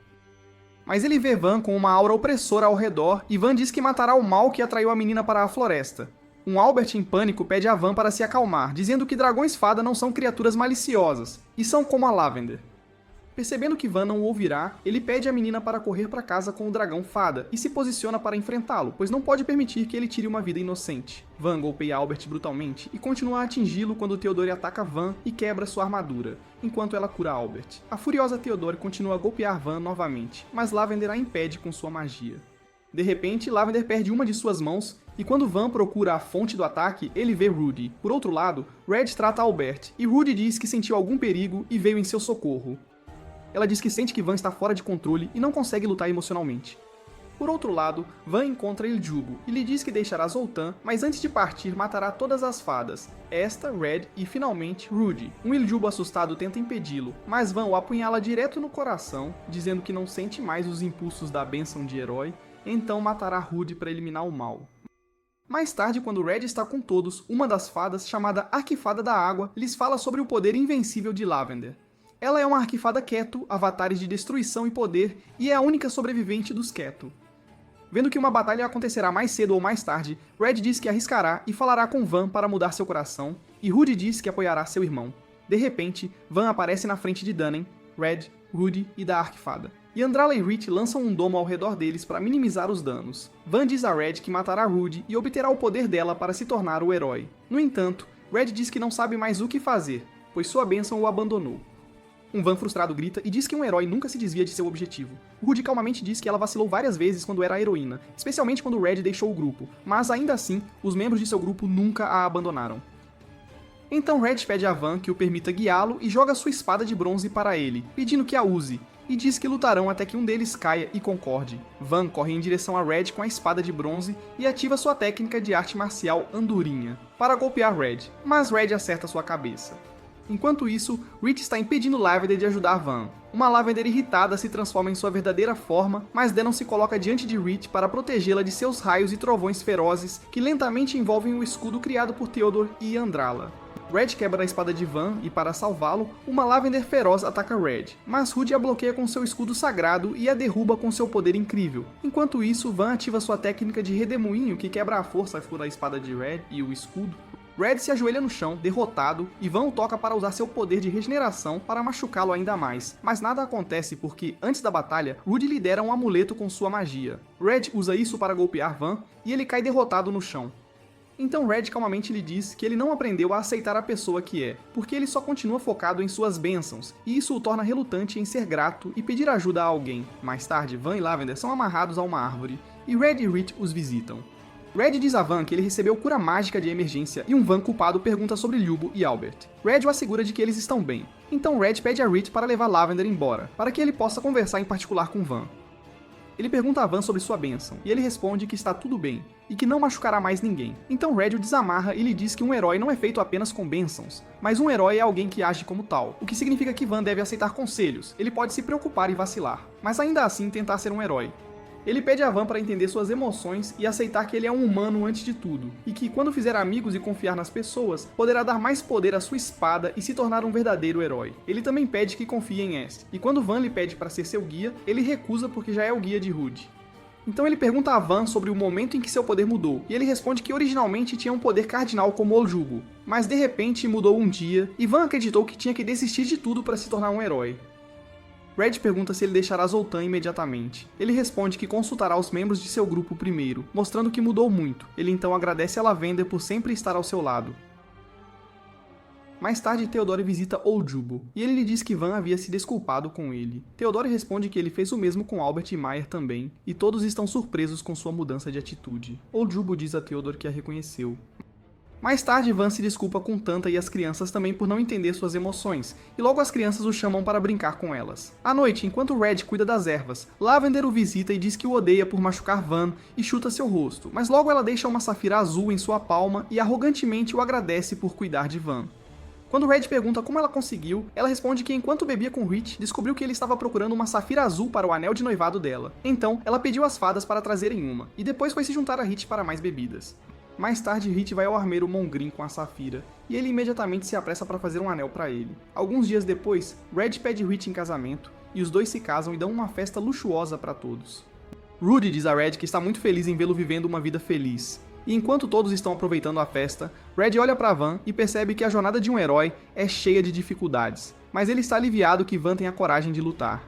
Mas ele vê Van com uma aura opressora ao redor, e Van diz que matará o mal que atraiu a menina para a floresta. Um Albert em pânico pede a Van para se acalmar, dizendo que dragões fada não são criaturas maliciosas, e são como a Lavender. Percebendo que Van não o ouvirá, ele pede a menina para correr para casa com o dragão fada, e se posiciona para enfrentá-lo, pois não pode permitir que ele tire uma vida inocente. Van golpeia Albert brutalmente, e continua a atingi-lo quando Theodore ataca Van e quebra sua armadura, enquanto ela cura Albert. A furiosa Theodore continua a golpear Van novamente, mas Lavender a impede com sua magia. De repente, Lavender perde uma de suas mãos, e quando Van procura a fonte do ataque, ele vê Rudy. Por outro lado, Red trata Albert, e Rudy diz que sentiu algum perigo e veio em seu socorro. Ela diz que sente que Van está fora de controle e não consegue lutar emocionalmente. Por outro lado, Van encontra Iljubo e lhe diz que deixará Zoltan, mas antes de partir matará todas as fadas, esta, Red e finalmente Rudy. Iljubo assustado tenta impedi-lo, mas Van o apunhala direto no coração, dizendo que não sente mais os impulsos da bênção de herói, então matará Rudy para eliminar o mal. Mais tarde, quando Red está com todos, uma das fadas, chamada Arquifada da Água, lhes fala sobre o poder invencível de Lavender. Ela é uma arquifada Keto, avatares de destruição e poder, e é a única sobrevivente dos Keto. Vendo que uma batalha acontecerá mais cedo ou mais tarde, Red diz que arriscará e falará com Van para mudar seu coração, e Rudy diz que apoiará seu irmão. De repente, Van aparece na frente de Dannen, Red, Rudy e da Arquifada. E Andrala e Reach lançam um domo ao redor deles para minimizar os danos. Van diz a Red que matará Rudy e obterá o poder dela para se tornar o herói. No entanto, Red diz que não sabe mais o que fazer, pois sua bênção o abandonou. Van frustrado grita e diz que um herói nunca se desvia de seu objetivo. Rudy calmamente diz que ela vacilou várias vezes quando era a heroína, especialmente quando Red deixou o grupo, mas ainda assim, os membros de seu grupo nunca a abandonaram. Então Red pede a Van que o permita guiá-lo e joga sua espada de bronze para ele, pedindo que a use, e diz que lutarão até que um deles caia e concorde. Van corre em direção a Red com a espada de bronze e ativa sua técnica de arte marcial Andorinha, para golpear Red, mas Red acerta sua cabeça. Enquanto isso, Reach está impedindo Lavender de ajudar Van. Uma Lavender irritada se transforma em sua verdadeira forma, mas Danon se coloca diante de Reach para protegê-la de seus raios e trovões ferozes que lentamente envolvem o escudo criado por Theodore e Andrala. Red quebra a espada de Van e, para salvá-lo, uma Lavender feroz ataca Red, mas Rudy a bloqueia com seu escudo sagrado e a derruba com seu poder incrível. Enquanto isso, Van ativa sua técnica de redemoinho que quebra a força por a espada de Red e o escudo. Red se ajoelha no chão, derrotado, e Van o toca para usar seu poder de regeneração para machucá-lo ainda mais. Mas nada acontece porque, antes da batalha, Rudy lidera um amuleto com sua magia. Red usa isso para golpear Van, e ele cai derrotado no chão. Então Red calmamente lhe diz que ele não aprendeu a aceitar a pessoa que é, porque ele só continua focado em suas bênçãos, e isso o torna relutante em ser grato e pedir ajuda a alguém. Mais tarde, Van e Lavender são amarrados a uma árvore, e Red e Reach os visitam. Red diz a Van que ele recebeu cura mágica de emergência e um Van culpado pergunta sobre Iljubo e Albert. Red o assegura de que eles estão bem. Então Red pede a Reach para levar Lavender embora, para que ele possa conversar em particular com Van. Ele pergunta a Van sobre sua bênção, e ele responde que está tudo bem, e que não machucará mais ninguém. Então Red o desamarra e lhe diz que um herói não é feito apenas com bênçãos, mas um herói é alguém que age como tal, o que significa que Van deve aceitar conselhos, ele pode se preocupar e vacilar, mas ainda assim tentar ser um herói. Ele pede a Van para entender suas emoções e aceitar que ele é um humano antes de tudo, e que quando fizer amigos e confiar nas pessoas, poderá dar mais poder à sua espada e se tornar um verdadeiro herói. Ele também pede que confie em Est, e quando Van lhe pede para ser seu guia, ele recusa porque já é o guia de Rudy. Então ele pergunta a Van sobre o momento em que seu poder mudou, e ele responde que originalmente tinha um poder cardinal como Oljubo, mas de repente mudou um dia, e Van acreditou que tinha que desistir de tudo para se tornar um herói. Red pergunta se ele deixará Zoltan imediatamente. Ele responde que consultará os membros de seu grupo primeiro, mostrando que mudou muito. Ele então agradece a Lavender por sempre estar ao seu lado. Mais tarde, Theodore visita Oljubo, e ele lhe diz que Van havia se desculpado com ele. Theodore responde que ele fez o mesmo com Albert e Maier também, e todos estão surpresos com sua mudança de atitude. Oljubo diz a Theodore que a reconheceu. Mais tarde, Van se desculpa com Tanta e as crianças também por não entender suas emoções, e logo as crianças o chamam para brincar com elas. À noite, enquanto Red cuida das ervas, Lavender o visita e diz que o odeia por machucar Van e chuta seu rosto, mas logo ela deixa uma safira azul em sua palma e arrogantemente o agradece por cuidar de Van. Quando Red pergunta como ela conseguiu, ela responde que enquanto bebia com Reach, descobriu que ele estava procurando uma safira azul para o anel de noivado dela. Então, ela pediu às fadas para trazerem uma, e depois foi se juntar a Reach para mais bebidas. Mais tarde, Reach vai ao armeiro Mongrim com a Safira, e ele imediatamente se apressa para fazer um anel para ele. Alguns dias depois, Red pede Reach em casamento, e os dois se casam e dão uma festa luxuosa para todos. Rudy diz a Red que está muito feliz em vê-lo vivendo uma vida feliz. E enquanto todos estão aproveitando a festa, Red olha para Van e percebe que a jornada de um herói é cheia de dificuldades, mas ele está aliviado que Van tem a coragem de lutar.